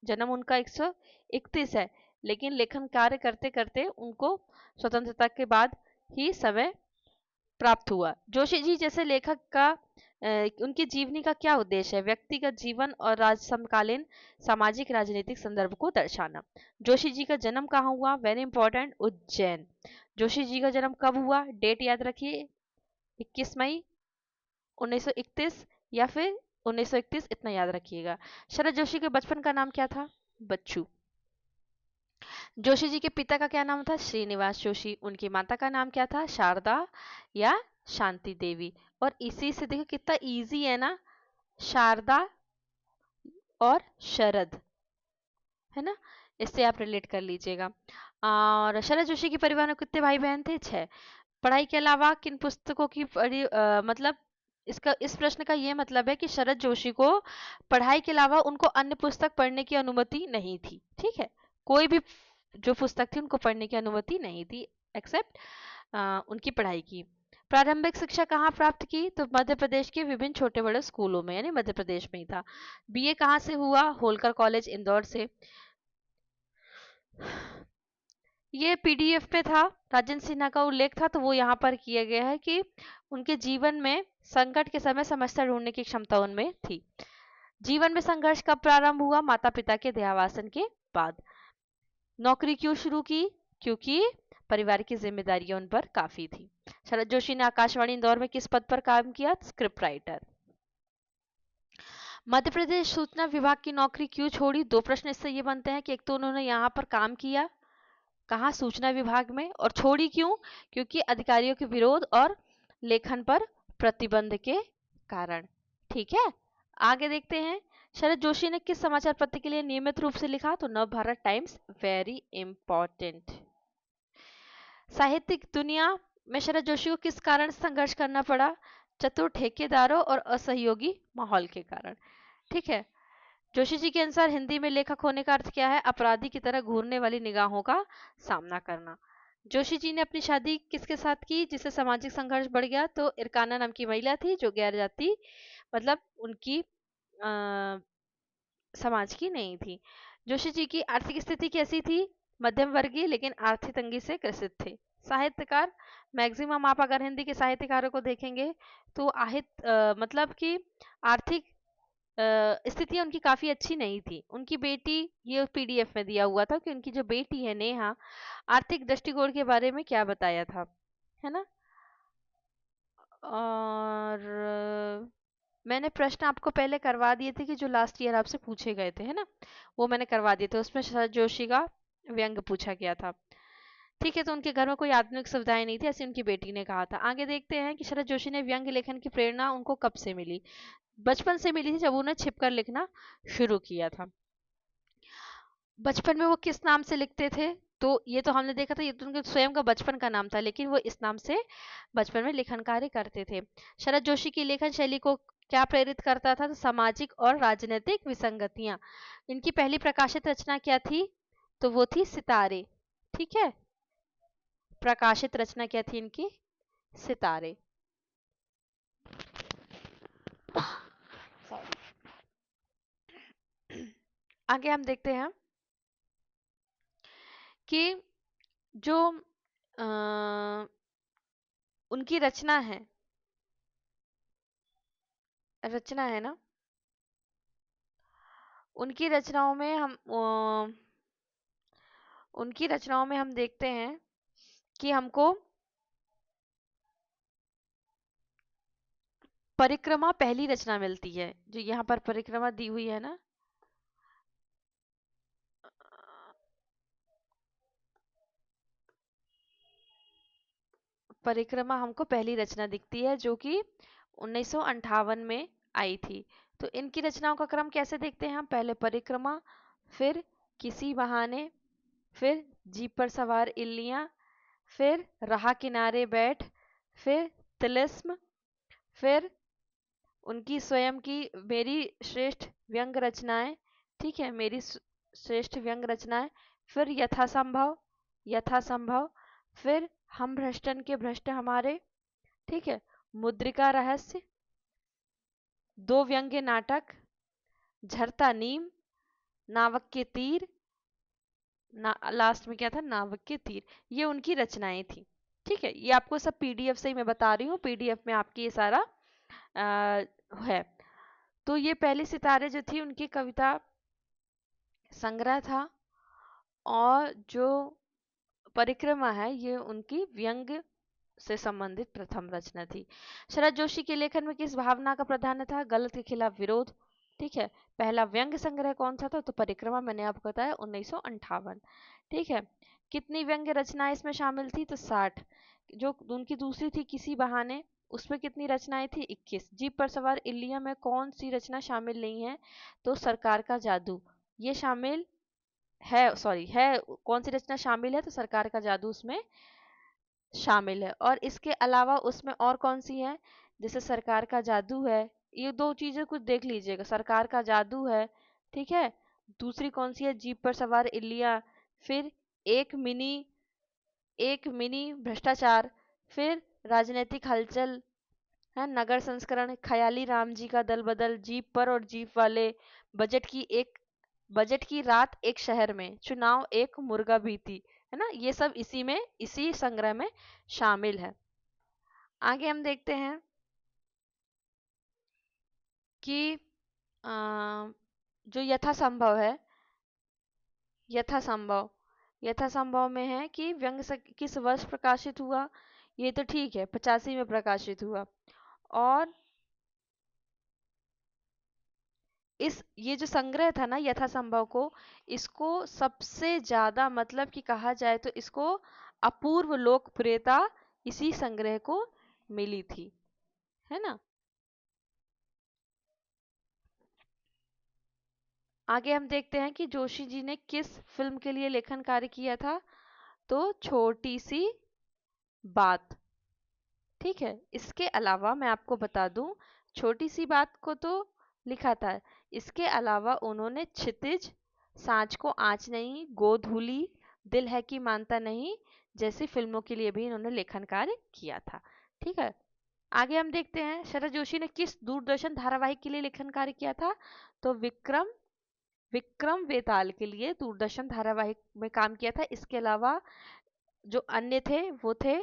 जन्म उनका 131 है, लेकिन लेखन कार्य करते करते उनको स्वतंत्रता के बाद ही समय प्राप्त हुआ। जोशी जी जैसे लेखक का उनकी जीवनी का क्या उद्देश्य है? व्यक्तिगत जीवन और समकालीन सामाजिक राजनीतिक संदर्भ को दर्शाना। जोशी जी का जन्म कहाँ हुआ? Very important, Ujjain. जोशी जी का जन्म कब हुआ? डेट याद रखिए, 21 मई 1931 या फिर 1931, इतना याद रखिएगा। शरद जोशी के बचपन का नाम क्या था? बच्चू। जोशी जी के पिता का क्या नाम था? श्रीनिवास जोशी। उनकी माता का नाम क्या था? शारदा या शांति देवी। और इसी से देखो कितना इजी है ना, शारदा और शरद, है ना, इससे आप रिलेट कर लीजिएगा। और शरद जोशी के परिवार में कितने भाई बहन थे? 6। पढ़ाई के अलावा किन पुस्तकों की पढ़ी, मतलब इसका, इस प्रश्न का ये मतलब है कि शरद जोशी को पढ़ाई के अलावा उनको अन्य पुस्तक पढ़ने की अनुमति नहीं थी। ठीक है, कोई भी जो पुस्तक थी उनको पढ़ने की अनुमति नहीं थी एक्सेप्ट उनकी पढ़ाई की। प्रारंभिक शिक्षा कहाँ प्राप्त की? तो मध्य प्रदेश के विभिन्न छोटे बड़े स्कूलों में, यानी मध्य प्रदेश में ही था। बीए कहाँ से हुआ? होलकर कॉलेज इंदौर से। ये पीडीएफ पे था, राजेंद्र सिन्हा का उल्लेख था, तो वो यहाँ पर किया गया है कि उनके जीवन में संकट के समय समस्या ढूंढने की क्षमता उनमें थी। जीवन में संघर्ष कब प्रारंभ हुआ? माता पिता के देहावसान के बाद। नौकरी क्यों शुरू की? क्योंकि परिवार की जिम्मेदारियां उन पर काफी थी। शरद जोशी ने आकाशवाणी इंदौर में किस पद पर काम किया? Script writer. मध्य प्रदेश सूचना विभाग की नौकरी क्यों छोड़ी? 2 प्रश्न इससे ये बनते हैं कि एक तो उन्होंने यहाँ पर काम किया, कहाँ? सूचना विभाग में। और छोड़ी क्यों? क्योंकि अधिकारियों के विरोध और लेखन पर प्रतिबंध के कारण। ठीक है, आगे देखते हैं। शरद जोशी ने किस समाचार पत्र के लिए नियमित रूप से लिखा? तो नव भारत टाइम्स, वेरी इंपॉर्टेंट। साहित्यिक दुनिया में शरद जोशी को किस कारण संघर्ष करना पड़ा? चतुर ठेकेदारों और असहयोगी माहौल के कारण। ठीक है, जोशी जी के अनुसार हिंदी में लेखक होने का अर्थ क्या है? अपराधी की तरह घूरने वाली निगाहों का सामना करना। जोशी जी ने अपनी शादी किसके साथ की जिससे सामाजिक संघर्ष बढ़ गया? तो इरकाना नाम की महिला थी जो गैर जाति, मतलब उनकी समाज की नहीं थी। जोशी जी की आर्थिक स्थिति कैसी थी? मध्यम वर्गीय, लेकिन आर्थिक तंगी से ग्रसित थे। साहित्यकार, मैक्सिमम आप अगर हिंदी के साहित्यकारों को देखेंगे तो मतलब कि आर्थिक स्थितियां उनकी काफी अच्छी नहीं थी। उनकी बेटी, ये पीडीएफ में दिया हुआ था कि उनकी जो बेटी है नेहा, आर्थिक दृष्टिकोण के बारे में क्या बताया था, है ना। और मैंने प्रश्न आपको पहले करवा दिए थे कि जो लास्ट ईयर आपसे पूछे गए थे, है ना, वो मैंने करवा दिए थे। उसमें शरद जोशी का व्यंग पूछा गया था। ठीक है, तो उनके घर में कोई आधुनिक सुविधाएं नहीं थी, ऐसे उनकी बेटी ने कहा था। आगे देखते हैं कि शरद जोशी ने व्यंग लेखन की प्रेरणा उनको कब से मिली? बचपन से मिली थी, जब उन्हें छिपकर लिखना शुरू किया था। बचपन में वो किस नाम से लिखते थे? तो ये तो हमने देखा था, ये तो उनके स्वयं का बचपन का नाम था, लेकिन वो इस नाम से बचपन में लेखन कार्य करते थे। शरद जोशी की लेखन शैली को क्या प्रेरित करता था? तो सामाजिक और राजनीतिक विसंगतियां। इनकी पहली प्रकाशित रचना क्या थी? तो वो थी सितारे। ठीक है, प्रकाशित रचना क्या थी इनकी? सितारे। आगे हम देखते हैं कि जो उनकी रचना है ना, उनकी रचनाओं में हम देखते हैं कि हमको परिक्रमा पहली रचना मिलती है, जो यहाँ पर परिक्रमा दी हुई है ना। परिक्रमा हमको पहली रचना दिखती है जो कि 1958 में आई थी। तो इनकी रचनाओं का क्रम कैसे देखते हैं हम? पहले परिक्रमा, फिर किसी बहाने, फिर जीप पर सवार इल्लियां, फिर राह किनारे बैठ, फिर तिलिस्म, फिर उनकी स्वयं की मेरी श्रेष्ठ व्यंग रचनाएं। ठीक है, मेरी श्रेष्ठ व्यंग रचनाएं, फिर यथासंभव, फिर हम भ्रष्टन के भ्रष्ट हमारे। ठीक है, मुद्रिका रहस्य, 2 व्यंग्य नाटक, झरता नीम, नावक के तीर, लास्ट में क्या था? नावक के तीर। ये उनकी रचनाएं थी। ठीक है, ये आपको सब पीडीएफ से ही मैं बता रही हूँ, पीडीएफ में आपकी ये सारा है। तो ये पहली सितारे जो थी उनकी कविता संग्रह था, और जो परिक्रमा है ये उनकी व्यंग से संबंधित प्रथम रचना थी। शरद जोशी के लेखन में किस भावना का प्राधान्य था? गलत के खिलाफ विरोध। ठीक है। पहला व्यंग्य संग्रह कौन सा था? तो परिक्रमा, मैंने आपको बताया 1958। ठीक है। कितनी व्यंग्य रचनाएं इसमें शामिल थी? तो 60। जो उनकी दूसरी थी किसी बहाने, उसमें कितनी रचनाएं थी? 21। जीप पर सवार इलिया में कौन सी रचना शामिल नहीं है? तो सरकार का जादू। ये शामिल है, सॉरी है, कौन सी रचना शामिल है? तो सरकार का जादू उसमें शामिल है। और इसके अलावा उसमें और कौन सी है? जैसे सरकार का जादू है, ये दो चीजें कुछ देख लीजिएगा, सरकार का जादू है, ठीक है। दूसरी कौन सी है? जीप पर सवार इलिया। फिर एक मिनी एक मिनी भ्रष्टाचार। फिर राजनीतिक हलचल है, नगर संस्करण, ख्याली राम जी का दल बदल, जीप पर और जीप वाले, बजट की एक बजट की रात एक शहर में, चुनाव एक मुर्गा भीती, है ना। ये सब इसी में, इसी संग्रह में शामिल है। आगे हम देखते हैं कि जो यथासंभव है, यथासंभव यथासंभव में है कि किस वर्ष प्रकाशित हुआ? ये तो ठीक है, 85 में प्रकाशित हुआ। और ये जो संग्रह था ना यथासंभव को, इसको सबसे ज्यादा मतलब कि कहा जाए तो इसको अपूर्व लोकप्रियता इसी संग्रह को मिली थी, है ना। आगे हम देखते हैं कि जोशी जी ने किस फिल्म के लिए लेखन कार्य किया था? तो छोटी सी बात। ठीक है। इसके अलावा मैं आपको बता दूं, छोटी सी बात को तो लिखा था, इसके अलावा उन्होंने क्षितिज, सांझ को आँच नहीं, गोधूली, दिल है कि मानता नहीं जैसी फिल्मों के लिए भी इन्होंने लेखन कार्य किया था। ठीक है। आगे हम देखते हैं शरद जोशी ने किस दूरदर्शन धारावाहिक के लिए लेखन कार्य किया था? तो विक्रम विक्रम वेताल के लिए दूरदर्शन धारावाहिक में काम किया था। इसके अलावा जो अन्य थे वो थे,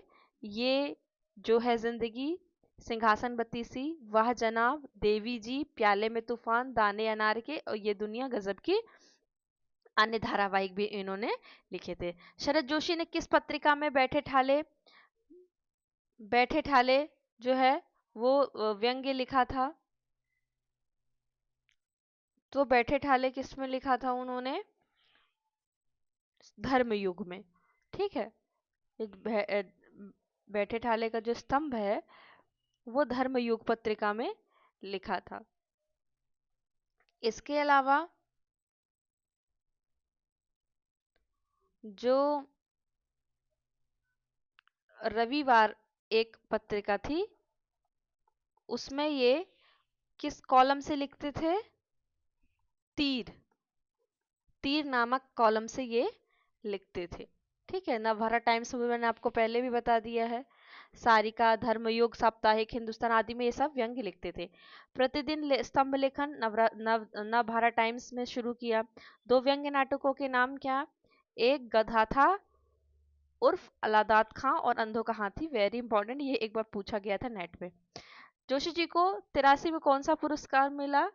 ये जो है जिंदगी, सिंहासन बत्तीसी, वाह जनाब, देवी जी, प्याले में तूफान, दाने अनार के, और ये दुनिया गजब की, अन्य धारावाहिक भी इन्होंने लिखे थे। शरद जोशी ने किस पत्रिका में बैठे ठाले जो है वो व्यंग्य लिखा था? तो बैठे ठाले किस में लिखा था उन्होंने? धर्मयुग में। ठीक है। एक बैठे ठाले का जो स्तंभ है वो धर्मयुग पत्रिका में लिखा था। इसके अलावा जो रविवार एक पत्रिका थी, उसमें ये किस कॉलम से लिखते थे? तीर तीर नामक कॉलम से ये लिखते थे। ठीक है। नवभारत टाइम्स में मैंने आपको पहले भी बता दिया है, सारिका, धर्मयुग, साप्ताहिक हिंदुस्तान आदि में ये सब व्यंग्य लिखते थे। प्रतिदिन स्तंभ लेखन नवभारत टाइम्स में शुरू किया। दो व्यंग्य नाटकों के नाम क्या? एक गधा था उर्फ अलादात खां और अंधों का हाथी। वेरी इंपॉर्टेंट, ये एक बार पूछा गया था नेट पे। जोशी जी को 83 में कौन सा पुरस्कार मिला?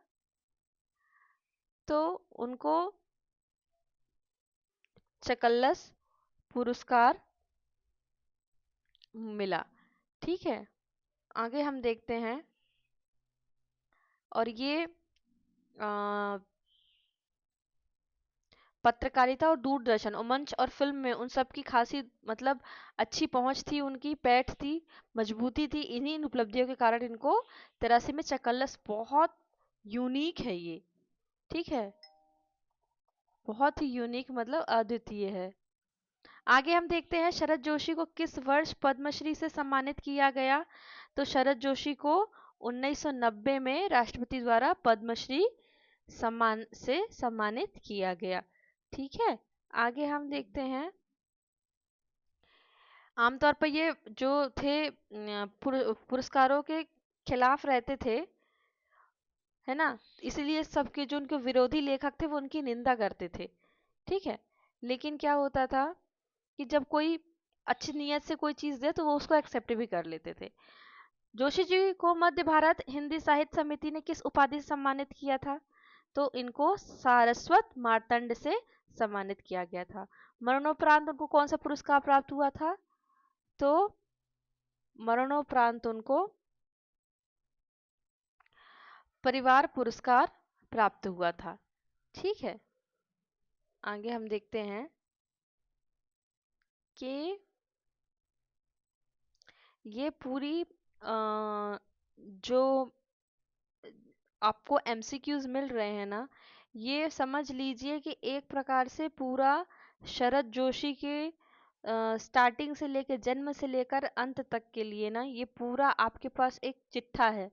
तो उनको चकल्लस पुरस्कार मिला। ठीक है। आगे हम देखते हैं, और ये पत्रकारिता और दूरदर्शन और मंच और फिल्म में उन सब की खासी मतलब अच्छी पहुंच थी, उनकी पैठ थी, मजबूती थी। इन्हीं इन उपलब्धियों के कारण इनको 83 में चकल्लस, बहुत यूनिक है ये। ठीक है। बहुत ही यूनिक मतलब अद्वितीय है। आगे हम देखते हैं शरद जोशी को किस वर्ष पद्मश्री से सम्मानित किया गया? तो शरद जोशी को 1990 में राष्ट्रपति द्वारा पद्मश्री सम्मान से सम्मानित किया गया। ठीक है। आगे हम देखते हैं, आमतौर पर ये जो थे पुरस्कारों के खिलाफ रहते थे, है ना, इसलिए सबके जो उनके विरोधी लेखक थे वो उनकी निंदा करते थे। ठीक है। लेकिन क्या होता था कि जब कोई अच्छी नीयत से कोई चीज दे तो वो उसको एक्सेप्ट भी कर लेते थे। जोशी जी को मध्य भारत हिंदी साहित्य समिति ने किस उपाधि से सम्मानित किया था? तो इनको सारस्वत मार्तंड से सम्मानित किया गया था। मरणोपरांत उनको कौन सा पुरस्कार प्राप्त हुआ था? तो मरणोपरांत उनको परिवार पुरस्कार प्राप्त हुआ था। ठीक है, आगे हम देखते हैं कि ये पूरी जो आपको एमसीक्यूज मिल रहे हैं ना, ये समझ लीजिए कि एक प्रकार से पूरा शरद जोशी के स्टार्टिंग से लेकर जन्म से लेकर अंत तक के लिए ना, ये पूरा आपके पास एक चिट्ठा है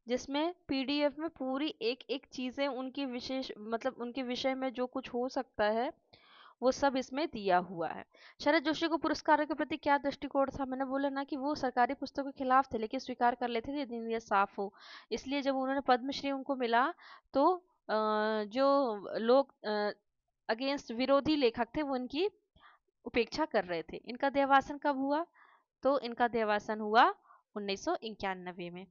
जिसमें पीडीएफ में पूरी एक एक चीजें उनकी विशेष मतलब उनके विषय में जो कुछ हो सकता है वो सब इसमें दिया हुआ है। शरद जोशी को पुरस्कारों के प्रति क्या दृष्टिकोण था? मैंने बोला ना कि वो सरकारी पुस्तकों के खिलाफ थे लेकिन स्वीकार कर लेते थे यदि ये साफ हो। इसलिए जब उन्होंने पद्मश्री उनको मिला तो जो लोग अगेंस्ट विरोधी लेखक थे वो इनकी उपेक्षा कर रहे थे। इनका देहावसान कब हुआ? तो इनका देहावसान हुआ 1991 में।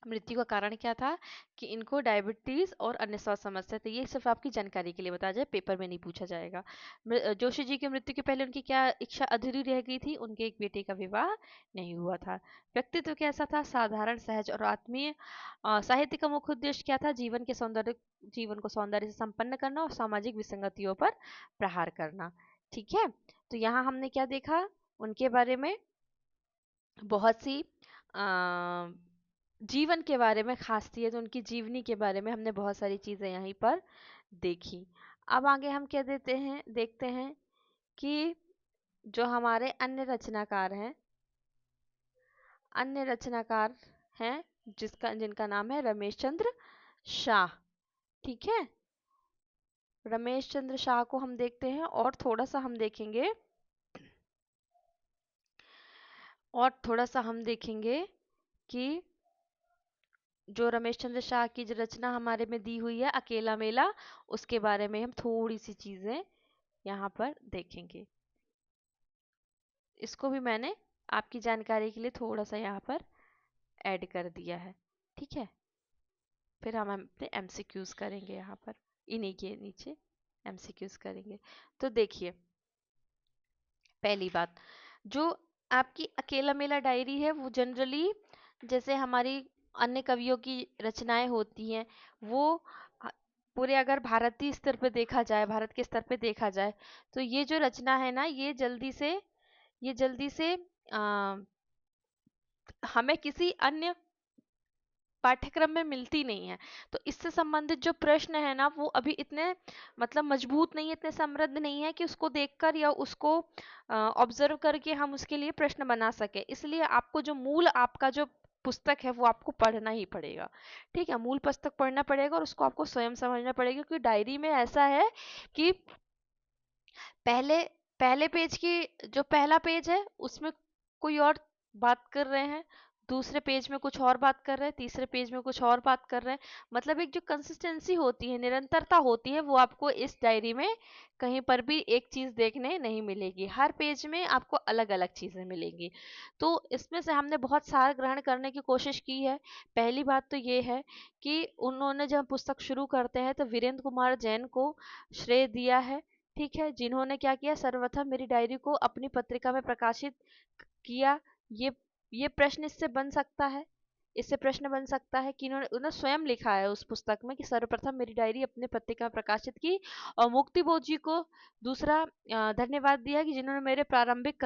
मृत्यु का कारण क्या था? कि इनको डायबिटीज और अन्य स्वास्थ्य समस्या थी। ये सिर्फ आपकी जानकारी के लिए बताया जाए, पेपर में नहीं पूछा जाएगा। जोशी जी की मृत्यु के पहले उनकी क्या इच्छा अधूरी रह गई थी? उनके एक बेटे का विवाह नहीं हुआ था। व्यक्तित्व कैसा था? साधारण, सहज और आत्मीय। साहित्य का मुख्य उद्देश्य क्या था? जीवन को सौंदर्य से संपन्न करना और सामाजिक विसंगतियों पर प्रहार करना। ठीक है, तो यहाँ हमने क्या देखा उनके बारे में? बहुत सी जीवन के बारे में, खासियत उनकी जीवनी के बारे में हमने बहुत सारी चीजें यहीं पर देखी। अब आगे हम क्या देखते हैं कि जो हमारे अन्य रचनाकार हैं जिनका नाम है रमेश चंद्र शाह। ठीक है, रमेश चंद्र शाह को हम देखते हैं और थोड़ा सा हम देखेंगे कि जो रमेश चंद्र शाह की जो रचना हमारे में दी हुई है अकेला मेला, उसके बारे में हम थोड़ी सी चीजें यहाँ पर देखेंगे। इसको भी मैंने आपकी जानकारी के लिए थोड़ा सा यहाँ पर ऐड कर दिया है। ठीक है, फिर हम अपने एमसीक्यूज करेंगे यहाँ पर, इन्हीं के नीचे एमसीक्यूज करेंगे। तो देखिए, पहली बात, जो आपकी अकेला मेला डायरी है वो जनरली जैसे हमारी अन्य कवियों की रचनाएं होती हैं वो अ, पूरे अगर भारतीय स्तर पे देखा जाए, भारत के स्तर पे देखा जाए, तो ये जो रचना है ना ये जल्दी से हमें किसी अन्य पाठ्यक्रम में मिलती नहीं है। तो इससे संबंधित जो प्रश्न है ना वो अभी इतने मतलब मजबूत नहीं है, इतने समृद्ध नहीं है कि उसको देखकर या उसको ऑब्जर्व करके हम उसके लिए प्रश्न बना सके। इसलिए आपको जो मूल आपका जो पुस्तक है वो आपको पढ़ना ही पड़ेगा। ठीक है, मूल पुस्तक पढ़ना पड़ेगा और उसको आपको स्वयं समझना पड़ेगा, क्योंकि डायरी में ऐसा है कि पहले पहले पेज की जो पहला पेज है उसमें कोई और बात कर रहे हैं, दूसरे पेज में कुछ और बात कर रहे हैं, तीसरे पेज में कुछ और बात कर रहे हैं। मतलब एक जो कंसिस्टेंसी होती है, निरंतरता होती है, वो आपको इस डायरी में कहीं पर भी एक चीज देखने नहीं मिलेगी। हर पेज में आपको अलग अलग चीजें मिलेंगी। तो इसमें से हमने बहुत सार ग्रहण करने की कोशिश की है। पहली बात तो ये है कि उन्होंने जब पुस्तक शुरू करते हैं तो वीरेंद्र कुमार जैन को श्रेय दिया है। ठीक है, जिन्होंने क्या किया, सर्वप्रथम मेरी डायरी को अपनी पत्रिका में प्रकाशित किया। ये ये प्रश्न इससे प्रश्न बन सकता है कि उन्होंने स्वयं लिखा है उस पुस्तक में कि सर्वप्रथम मेरी डायरी अपने पत्रिका में प्रकाशित की, और मुक्ति बोध जी को दूसरा धन्यवाद दिया कि जिन्होंने मेरे प्रारंभिक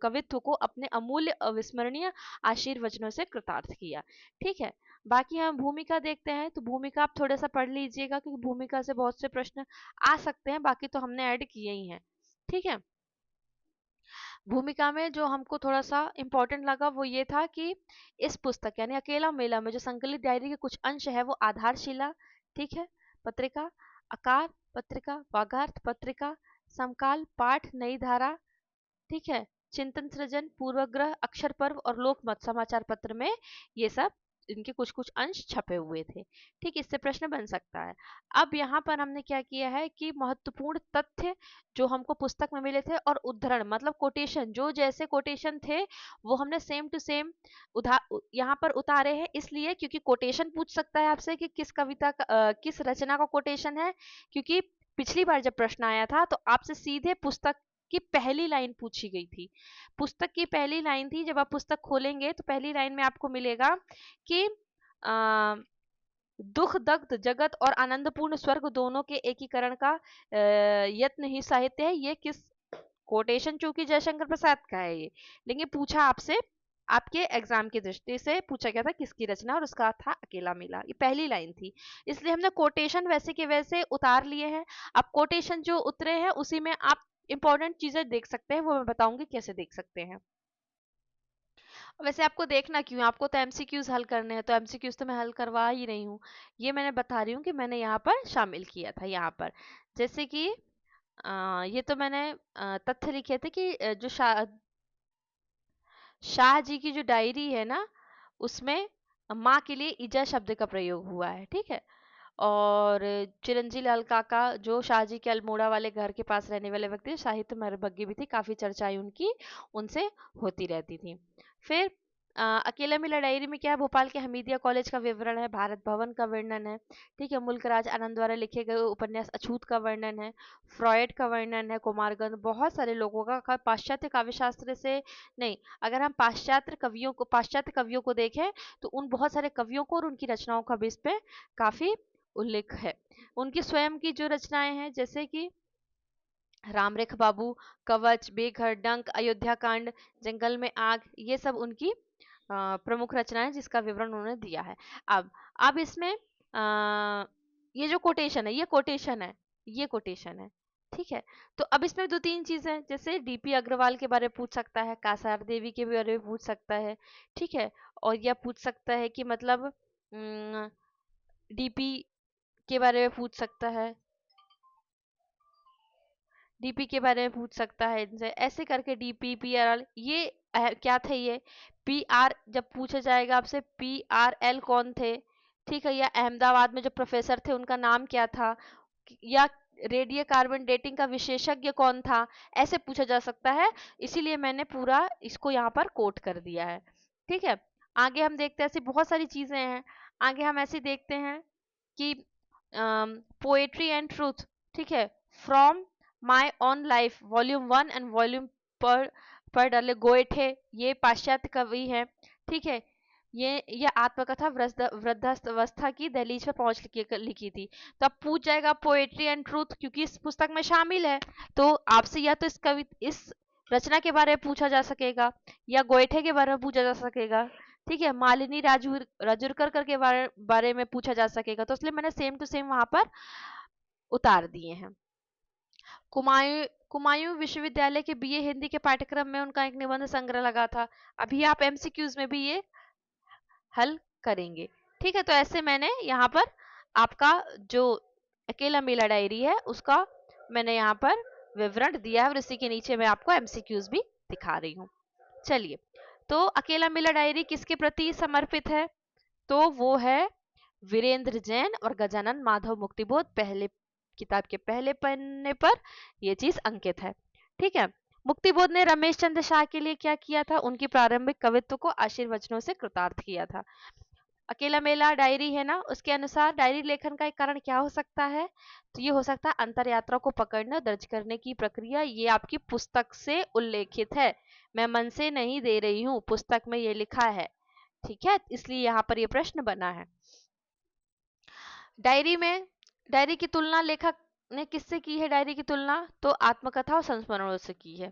कवित्व को अपने अमूल्य अविस्मरणीय आशीर्वचनों से कृतार्थ किया। ठीक है, बाकी हम भूमिका देखते हैं, तो भूमिका आप थोड़ा सा पढ़ लीजिएगा क्योंकि भूमिका से बहुत से प्रश्न आ सकते हैं, बाकी तो हमने ऐड किए ही हैं। ठीक है, भूमिका में जो हमको थोड़ा सा इम्पोर्टेंट लगा वो ये था कि इस पुस्तक यानी अकेला मेला में जो संकलित डायरी के कुछ अंश है वो आधारशिला, ठीक है, पत्रिका, आकार पत्रिका, वागार्थ पत्रिका, समकाल, पाठ, नई धारा, ठीक है, चिंतन सृजन, पूर्वग्रह, अक्षर पर्व और लोकमत समाचार पत्र में ये सब इनके कुछ कुछ अंश छपे हुए थे। ठीक, इससे प्रश्न बन सकता है। अब यहाँ पर हमने क्या किया है कि महत्वपूर्ण तथ्य जो हमको पुस्तक में मिले थे और उद्धरण मतलब कोटेशन, जो जैसे कोटेशन थे वो हमने सेम टू सेम यहाँ पर उतारे हैं, इसलिए क्योंकि कोटेशन पूछ सकता है आपसे कि किस रचना का कोटेशन है, क्योंकि पिछली बार जब प्रश्न आया था तो आपसे सीधे पुस्तक की पहली लाइन पूछी गई थी। पुस्तक की पहली लाइन थी। जब आप पुस्तक खोलेंगे तो पहली लाइन में आपको मिलेगा कि दुख दग्ध जगत और आनंदपूर्ण स्वर्ग दोनों के एकीकरण का यत्न ही साहित्य है। ये किस कोटेशन चूंकि जयशंकर प्रसाद का है ये, लेकिन पूछा आपसे आपके एग्जाम की दृष्टि से पूछा गया था किसकी रचना, और उसका था अकेला मेला। ये पहली लाइन थी, इसलिए हमने कोटेशन वैसे के वैसे उतार लिए हैं। अब कोटेशन जो उतरे हैं उसी में आप इंपॉर्टेंट चीजें देख सकते हैं, वो मैं बताऊंगी कैसे देख सकते हैं। वैसे आपको देखना क्यों, आपको तो एमसीक्यूज हल करने हैं, तो एमसीक्यूज तो मैं हल करवा ही रही हूँ। ये मैंने बता रही हूँ कि मैंने यहाँ पर शामिल किया था। यहाँ पर जैसे कि ये तो मैंने तथ्य लिखे थे कि जो शाह जी की जो डायरी है ना, उसमें माँ के लिए ईजा शब्द का प्रयोग हुआ है, ठीक है। और चिरंजी लाल काका जो शाहजी के अल्मोड़ा वाले घर के पास रहने वाले व्यक्ति, साहित्य मर्मज्ञ भी थे, काफी चर्चाएं उनकी उनसे होती रहती थी। फिर अकेला मिला डायरी में क्या है, भोपाल के हमीदिया कॉलेज का विवरण है, भारत भवन का वर्णन है, ठीक है, मुल्कराज आनंद द्वारा लिखे गए उपन्यास अछूत का वर्णन है, फ्रॉयड का वर्णन है, कुमारगंध, बहुत सारे लोगों का पाश्चात्य काव्य शास्त्र से नहीं, अगर हम पाश्चात्य कवियों को देखें तो उन बहुत सारे कवियों को और उनकी रचनाओं का भी इस पे काफी उल्लेख है। उनकी स्वयं की जो रचनाएं हैं जैसे कि रामरेख बाबू, कवच, बेघर, डंक, अयोध्या कांड, जंगल में आग, ये सब उनकी प्रमुख रचनाएं जिसका विवरण उन्होंने दिया है। अब इसमें ये जो कोटेशन है, ये कोटेशन है, ये कोटेशन है, ठीक है। तो अब इसमें दो तीन चीजें, जैसे डीपी अग्रवाल के बारे में पूछ सकता है, कासार देवी के बारे में पूछ सकता है, ठीक है, और यह पूछ सकता है कि मतलब डीपी के बारे में पूछ सकता है, डीपी के बारे में पूछ सकता है इनसे, ऐसे करके डीपी पीआरएल, ये क्या थे ये पीआर, जब पूछा जाएगा आपसे पीआरएल कौन थे, ठीक है, या अहमदाबाद में जो प्रोफेसर थे उनका नाम क्या था, या रेडियो कार्बन डेटिंग का विशेषज्ञ कौन था, ऐसे पूछा जा सकता है। इसीलिए मैंने पूरा इसको यहाँ पर कोट कर दिया है, ठीक है। आगे हम देखते हैं, ऐसी बहुत सारी चीजें हैं। आगे हम ऐसे देखते हैं कि पोएट्री एंड ट्रूथ, ठीक है, from my on life volume 1 and volume पर डाले गोएठे, ये पाश्चात्य कवि है, ठीक है। ये आत्मकथा वृद्धावस्था की दहलीज पर पहुंच लिखी थी। तो अब पूछ जाएगा पोएट्री एंड ट्रूथ क्योंकि इस पुस्तक में शामिल है, तो आपसे या तो इस रचना के बारे में पूछा जा सकेगा या गोएठे के बारे में पूछा जा सकेगा, ठीक है, मालिनी राजुरकर के बारे में पूछा जा सकेगा। तो इसलिए मैंने सेम टू सेम वहां पर उतार दिए हैं। कुमायूं विश्वविद्यालय के बीए हिंदी के पाठ्यक्रम में उनका एक निबंध संग्रह लगा था। अभी आप एमसीक्यूज में भी ये हल करेंगे, ठीक है। तो ऐसे मैंने यहाँ पर आपका जो अकेला मेला डायरी है उसका मैंने यहाँ पर विवरण दिया है, और इसी के नीचे मैं आपको एमसीक्यूज भी दिखा रही हूँ। चलिए, तो अकेला मेला डायरी किसके प्रति समर्पित है, तो वो है वीरेंद्र जैन और गजानन माधव मुक्तिबोध, पहले किताब के पहले पन्ने पर यह चीज अंकित है, ठीक है। मुक्तिबोध ने रमेश चंद्र शाह के लिए क्या किया था, उनकी प्रारंभिक कवित्व को आशीर्वचनों से कृतार्थ किया था। अकेला मेला डायरी है ना, उसके अनुसार डायरी लेखन का एक कारण क्या हो सकता है, तो ये हो सकता है अंतर यात्रा को पकड़ना, दर्ज करने की प्रक्रिया, ये आपकी पुस्तक से उल्लेखित है, मैं मन से नहीं दे रही हूँ, पुस्तक में ये लिखा है, ठीक है, इसलिए यहाँ पर ये प्रश्न बना है। डायरी की तुलना लेखक ने किससे की है, डायरी की तुलना तो आत्मकथा और संस्मरणों से की है।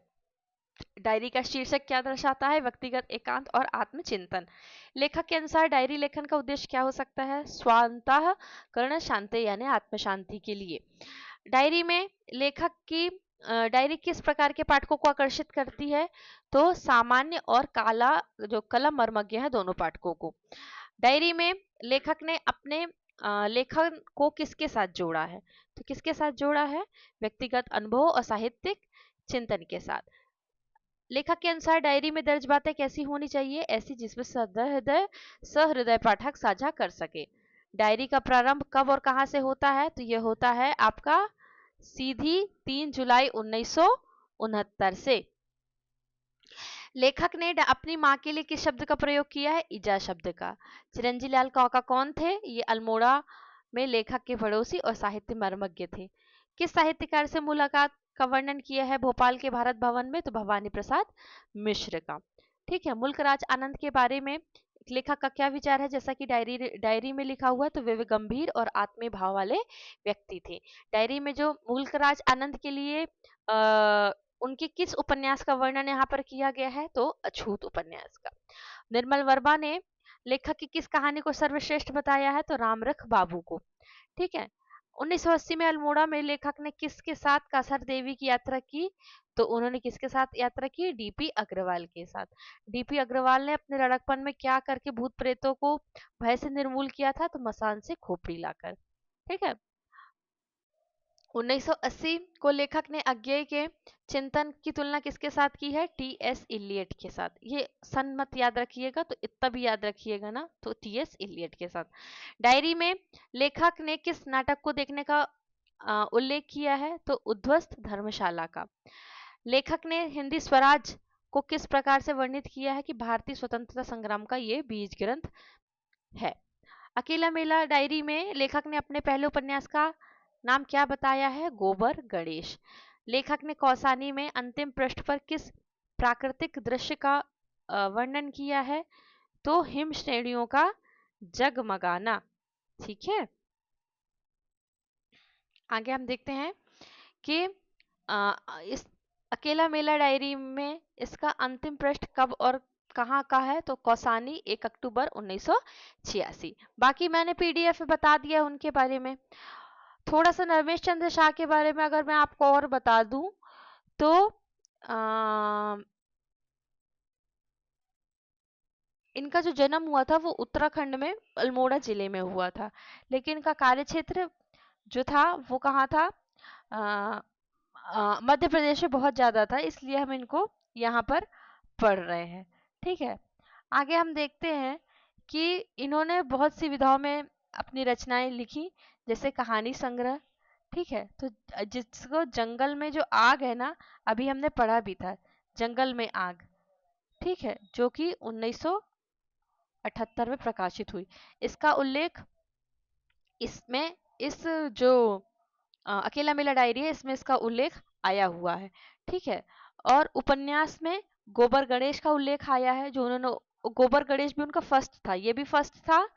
डायरी का शीर्षक क्या दर्शाता है, व्यक्तिगत एकांत और आत्मचिंतन। लेखक के अनुसार डायरी लेखन का उद्देश्य क्या हो सकता है, स्वांतःकरण शांति यानी आत्म शांति के लिए। डायरी में लेखक की डायरी किस प्रकार के पाठकों को आकर्षित करती है, तो सामान्य और काला जो कलम मर्मज्ञ है दोनों पाठकों को। डायरी में लेखक ने अपने लेखन को किसके साथ जोड़ा है, तो किसके साथ जोड़ा है, व्यक्तिगत अनुभव और साहित्यिक चिंतन के साथ। लेखक के अनुसार डायरी में दर्ज बातें कैसी होनी चाहिए, ऐसी जिसमें सहृदय पाठक साझा कर सके। डायरी का प्रारंभ कब और कहां से होता है, तो यह होता है आपका सीधी 3 जुलाई 1969 से। लेखक ने अपनी माँ के लिए किस शब्द का प्रयोग किया है, ईजा शब्द का। चिरंजी लाल काका कौन थे, ये अल्मोड़ा में लेखक के पड़ोसी और साहित्य मर्मज्ञ थे। किस साहित्यकार से मुलाकात का वर्णन किया है भोपाल के भारत भवन में? तो भवानी प्रसाद मिश्र का। ठीक है। मुल्क राज आनंद के बारे में लेखक का क्या विचार है? जैसा कि डायरी डायरी में लिखा हुआ है, तो वे गंभीर और आत्मीय भाव वाले व्यक्ति थे। डायरी में जो मुल्क राज आनंद के लिए उनके किस उपन्यास का वर्णन यहाँ पर किया गया है? तो अछूत उपन्यास का। निर्मल वर्मा ने लेखक की किस कहानी को सर्वश्रेष्ठ बताया है? तो रामरख बाबू को। ठीक है। 1980 में अल्मोड़ा में लेखक ने किसके साथ कासर देवी की यात्रा की? तो उन्होंने किसके साथ यात्रा की? डीपी अग्रवाल के साथ। डीपी अग्रवाल ने अपने लड़कपन में क्या करके भूत प्रेतों को भय से निर्मूल किया था? तो मसान से खोपड़ी लाकर। ठीक है। 1980 को लेखक ने अज्ञेय के चिंतन की तुलना किसके साथ की है? टी एस इलियट के साथ। ये सन मत याद रखिएगा, तो इतना भी याद रखिएगा ना, तो टी एस इलियट के साथ। डायरी में लेखक ने किस नाटक को देखने का उल्लेख किया है? तो उद्ध्वस्त धर्मशाला का। लेखक ने हिंदी स्वराज को किस प्रकार से वर्णित किया है? कि भारतीय स्वतंत्रता संग्राम का ये बीज ग्रंथ है। अकेला मेला डायरी में लेखक ने अपने पहले उपन्यास का नाम क्या बताया है? गोबर गणेश। लेखक ने कौसानी में अंतिम पृष्ठ पर किस प्राकृतिक दृश्य का वर्णन किया है? तो हिम श्रेणियों का जगमगाना। ठीक है। आगे हम देखते हैं कि इस अकेला मेला डायरी में इसका अंतिम पृष्ठ कब और कहाँ का है? तो कौसानी 1 अक्टूबर 1986। बाकी मैंने पीडीएफ में बता दिया उनके बारे में। थोड़ा सा नरमेश चंद्र शाह के बारे में अगर मैं आपको और बता दूं तो इनका जो जन्म हुआ था वो उत्तराखंड में अल्मोड़ा जिले में हुआ था, लेकिन इनका कार्यक्षेत्र जो था वो कहाँ था? मध्य प्रदेश में बहुत ज्यादा था, इसलिए हम इनको यहाँ पर पढ़ रहे हैं। ठीक है। आगे हम देखते हैं कि इन्होंने बहुत सी विधाओं में अपनी रचनाएं लिखी, जैसे कहानी संग्रह। ठीक है। तो जिसको जंगल में जो आग है ना, अभी हमने पढ़ा भी था, जंगल में आग। ठीक है। जो कि 1978 में प्रकाशित हुई। इसका उल्लेख इसमें इस जो अकेला मेला डायरी है इसमें इसका उल्लेख आया हुआ है। ठीक है। और उपन्यास में गोबर गणेश का उल्लेख आया है, जो उन्होंने गोबर गणेश भी उनका फर्स्ट था, ये भी फर्स्ट था।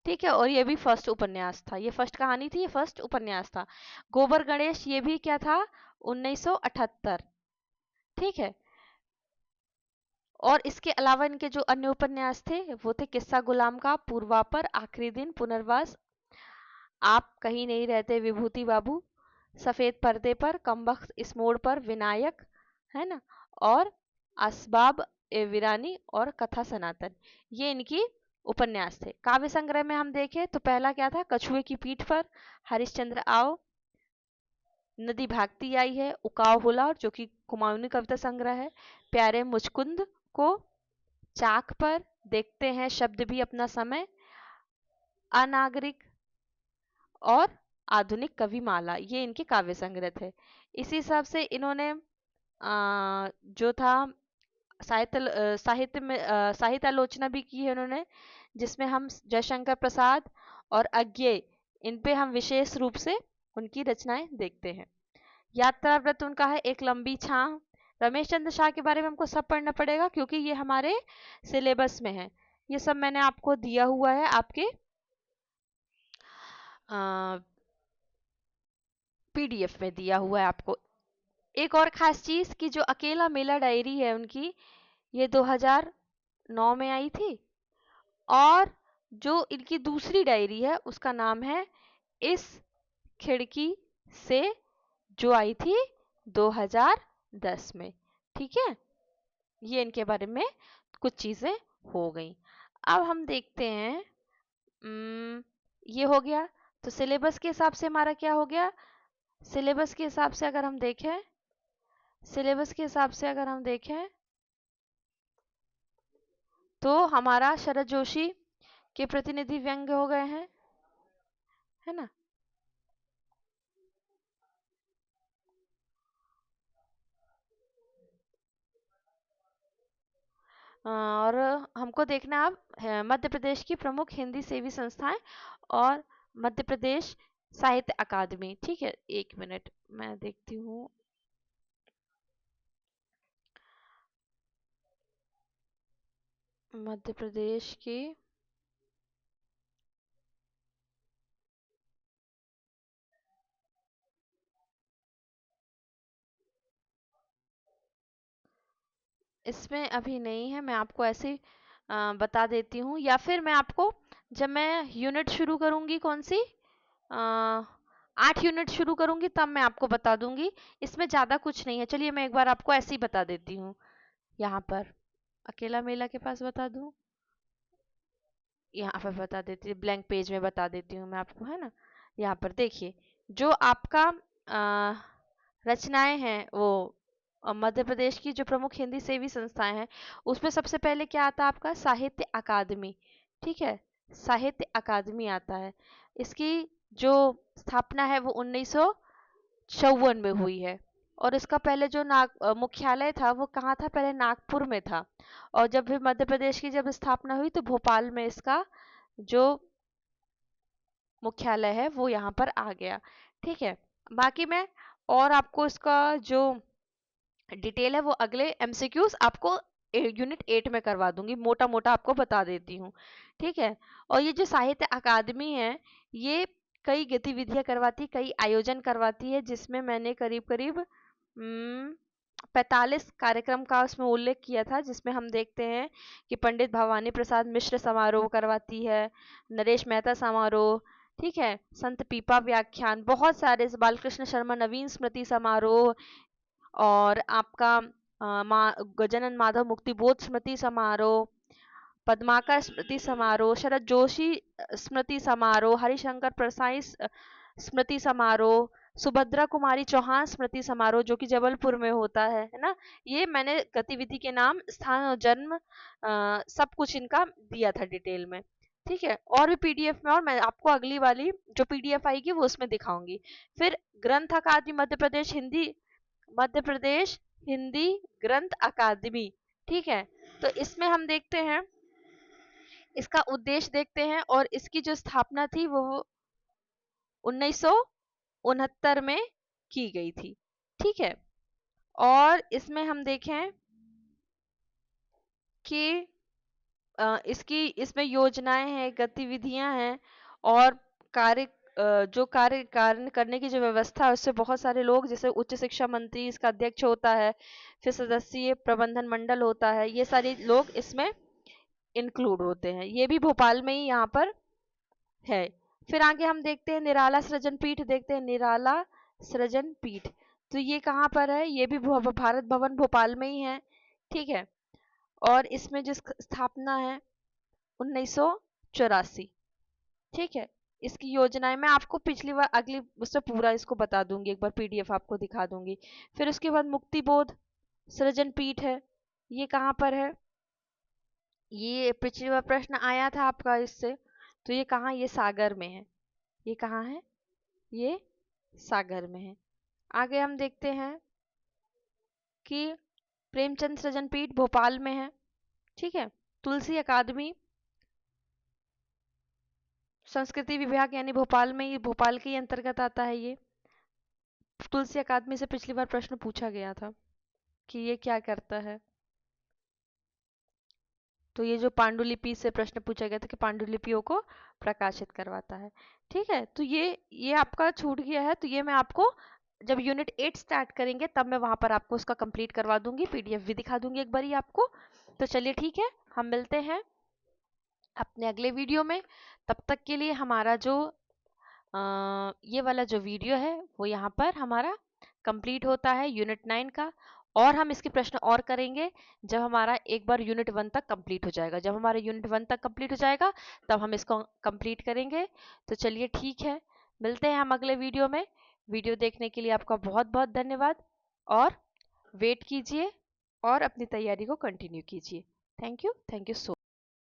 ठीक है। और ये भी फर्स्ट उपन्यास था, ये फर्स्ट कहानी थी, ये फर्स्ट उपन्यास था। गोबर गणेश ये भी क्या था? 1978। ठीक है। और इसके अलावा इनके जो अन्य उपन्यास थे वो थे किस्सा गुलाम का, पूर्वापर, आखिरी दिन, पुनर्वास, आप कहीं नहीं रहते विभूति बाबू, सफेद पर्दे पर, कमबख्त इस मोड़ पर, विनायक, है ना, और असबाब ए वीरानी और कथा सनातन। ये इनकी उपन्यास थे। काव्य संग्रह में हम देखें तो पहला क्या था? कछुए की पीठ पर, हरिश्चंद्र आओ, नदी भागती आई है, उकाव हुलार जो कि कुमाऊनी कविता संग्रह है, प्यारे मुचकुंद को, चाक पर, देखते हैं शब्द भी अपना समय, अनागरिक और आधुनिक कविमाला, ये इनके काव्य संग्रह थे। इसी हिसाब से इन्होंने जो था साहित्य में साहित्य आलोचना भी की है उन्होंने, जिसमें हम जयशंकर प्रसाद और अज्ञेय इन पे हम विशेष रूप से उनकी रचनाएं देखते हैं। यात्रा व्रत उनका है एक लंबी छां। रमेश चंद्र शाह के बारे में हमको सब पढ़ना पड़ेगा क्योंकि ये हमारे सिलेबस में है। ये सब मैंने आपको दिया हुआ है आपके पीडीएफ में दिया हुआ है आपको। एक और खास चीज कि जो अकेला मेला डायरी है उनकी, ये 2009 में आई थी। और जो इनकी दूसरी डायरी है उसका नाम है इस खिड़की से, जो आई थी 2010 में। ठीक है। ये इनके बारे में कुछ चीजें हो गई। अब हम देखते हैं ये हो गया। तो सिलेबस के हिसाब से हमारा क्या हो गया? सिलेबस के हिसाब से अगर हम देखें, सिलेबस के हिसाब से अगर हम देखें तो हमारा शरद जोशी के प्रतिनिधि व्यंग्य हो गए हैं, है ना। और हमको देखना अब मध्य प्रदेश की प्रमुख हिंदी सेवी संस्थाएं और मध्य प्रदेश साहित्य अकादमी। ठीक है, 1 मिनट मैं देखती हूँ। मध्य प्रदेश की इसमें अभी नहीं है, मैं आपको ऐसे ही बता देती हूँ, या फिर मैं आपको जब मैं यूनिट शुरू करूँगी कौन सी 8 यूनिट शुरू करूँगी तब मैं आपको बता दूंगी। इसमें ज़्यादा कुछ नहीं है, चलिए मैं एक बार आपको ऐसे ही बता देती हूँ। यहाँ पर अकेला मेला के पास बता दूँ, यहाँ पर बता देती हूँ, ब्लैंक पेज में बता देती हूँ मैं आपको, है ना। यहाँ पर देखिए, जो आपका रचनाएं हैं वो मध्य प्रदेश की जो प्रमुख हिंदी सेवी संस्थाएं हैं, उसमें सबसे पहले क्या आता है आपका साहित्य अकादमी। ठीक है, साहित्य अकादमी आता है। इसकी जो स्थापना है वो 1954 में हुई है। और इसका पहले जो मुख्यालय था वो कहाँ था, पहले नागपुर में था। और जब भी मध्य प्रदेश की जब स्थापना हुई तो भोपाल में इसका जो मुख्यालय है वो यहाँ पर आ गया। ठीक है, बाकी मैं और आपको इसका जो डिटेल है वो अगले एमसीक्यूज आपको यूनिट 8 में करवा दूंगी, मोटा मोटा आपको बता देती हूँ। ठीक है, और ये जो साहित्य अकादमी है ये कई गतिविधियां करवाती, कई आयोजन करवाती है, जिसमें मैंने करीब करीब 45 कार्यक्रम का उसमें उल्लेख किया था, जिसमें हम देखते हैं कि पंडित भवानी प्रसाद मिश्र समारोह करवाती है, नरेश मेहता समारोह, ठीक है, संत पीपा व्याख्यान, बहुत सारे, बालकृष्ण शर्मा नवीन स्मृति समारोह, और आपका गजानन माधव मुक्तिबोध स्मृति समारोह, पद्माकर स्मृति समारोह, शरद जोशी स्मृति समारोह, हरिशंकर परसाई स्मृति समारोह, सुभद्रा कुमारी चौहान स्मृति समारोह जो कि जबलपुर में होता है ना। ये मैंने गतिविधि के नाम, स्थान और जन्म सब कुछ इनका दिया था डिटेल में। ठीक है, और भी पीडीएफ में, और मैं आपको अगली वाली जो पीडीएफ आएगी वो उसमें दिखाऊंगी। फिर ग्रंथ अकादमी मध्य प्रदेश हिंदी ग्रंथ अकादमी। ठीक है, तो इसमें हम देखते हैं, इसका उद्देश्य देखते हैं, और इसकी जो स्थापना थी वो 1969 में की गई थी। ठीक है, और इसमें हम देखें कि इसकी इसमें योजनाएं हैं, गतिविधियां हैं, और कार्य जो कार्य करने की जो व्यवस्था है उससे बहुत सारे लोग, जैसे उच्च शिक्षा मंत्री इसका अध्यक्ष होता है, फिर सदस्यीय प्रबंधन मंडल होता है, ये सारे लोग इसमें इंक्लूड होते हैं। ये भी भोपाल में ही यहाँ पर है। फिर आगे हम देखते हैं निराला सृजन पीठ, देखते हैं निराला सृजन पीठ, तो ये कहाँ पर है, ये भी भारत भवन भोपाल में ही है। ठीक है, और इसमें जिस स्थापना है 1984। ठीक है, इसकी योजनाएं मैं आपको पिछली बार अगली उससे पूरा इसको बता दूंगी, एक बार पीडीएफ आपको दिखा दूंगी। फिर उसके बाद मुक्तिबोध सृजन पीठ है, ये कहाँ पर है, ये पिछली बार प्रश्न आया था आपका इससे, तो ये कहाँ, ये सागर में है। ये कहाँ है, ये सागर में है। आगे हम देखते हैं कि प्रेमचंद सृजन पीठ भोपाल में है। ठीक है, तुलसी अकादमी संस्कृति विभाग यानी भोपाल में, ये भोपाल के ही अंतर्गत आता है। ये तुलसी अकादमी से पिछली बार प्रश्न पूछा गया था कि ये क्या करता है, तो ये जो पांडुलिपि से प्रश्न पूछा गया था कि पांडुलिपियों को प्रकाशित करवाता है। ठीक है, तो ये आपका छूट गया है, तो ये मैं आपको जब यूनिट 8 स्टार्ट करेंगे तब मैं वहां पर आपको उसका कंप्लीट करवा दूंगी, पीडीएफ भी दिखा दूंगी एक बार ही आपको। तो चलिए ठीक है, हम मिलते हैं अपने अगले वीडियो में। तब तक के लिए हमारा जो ये वाला जो वीडियो है वो यहाँ पर हमारा कंप्लीट होता है यूनिट 9 का, और हम इसके प्रश्न और करेंगे जब हमारा एक बार यूनिट 1 तक कंप्लीट हो जाएगा। जब हमारा यूनिट 1 तक कंप्लीट हो जाएगा तब हम इसको कंप्लीट करेंगे। तो चलिए ठीक है, मिलते हैं हम अगले वीडियो में। वीडियो देखने के लिए आपका बहुत बहुत धन्यवाद, और वेट कीजिए और अपनी तैयारी को कंटिन्यू कीजिए। Thank you so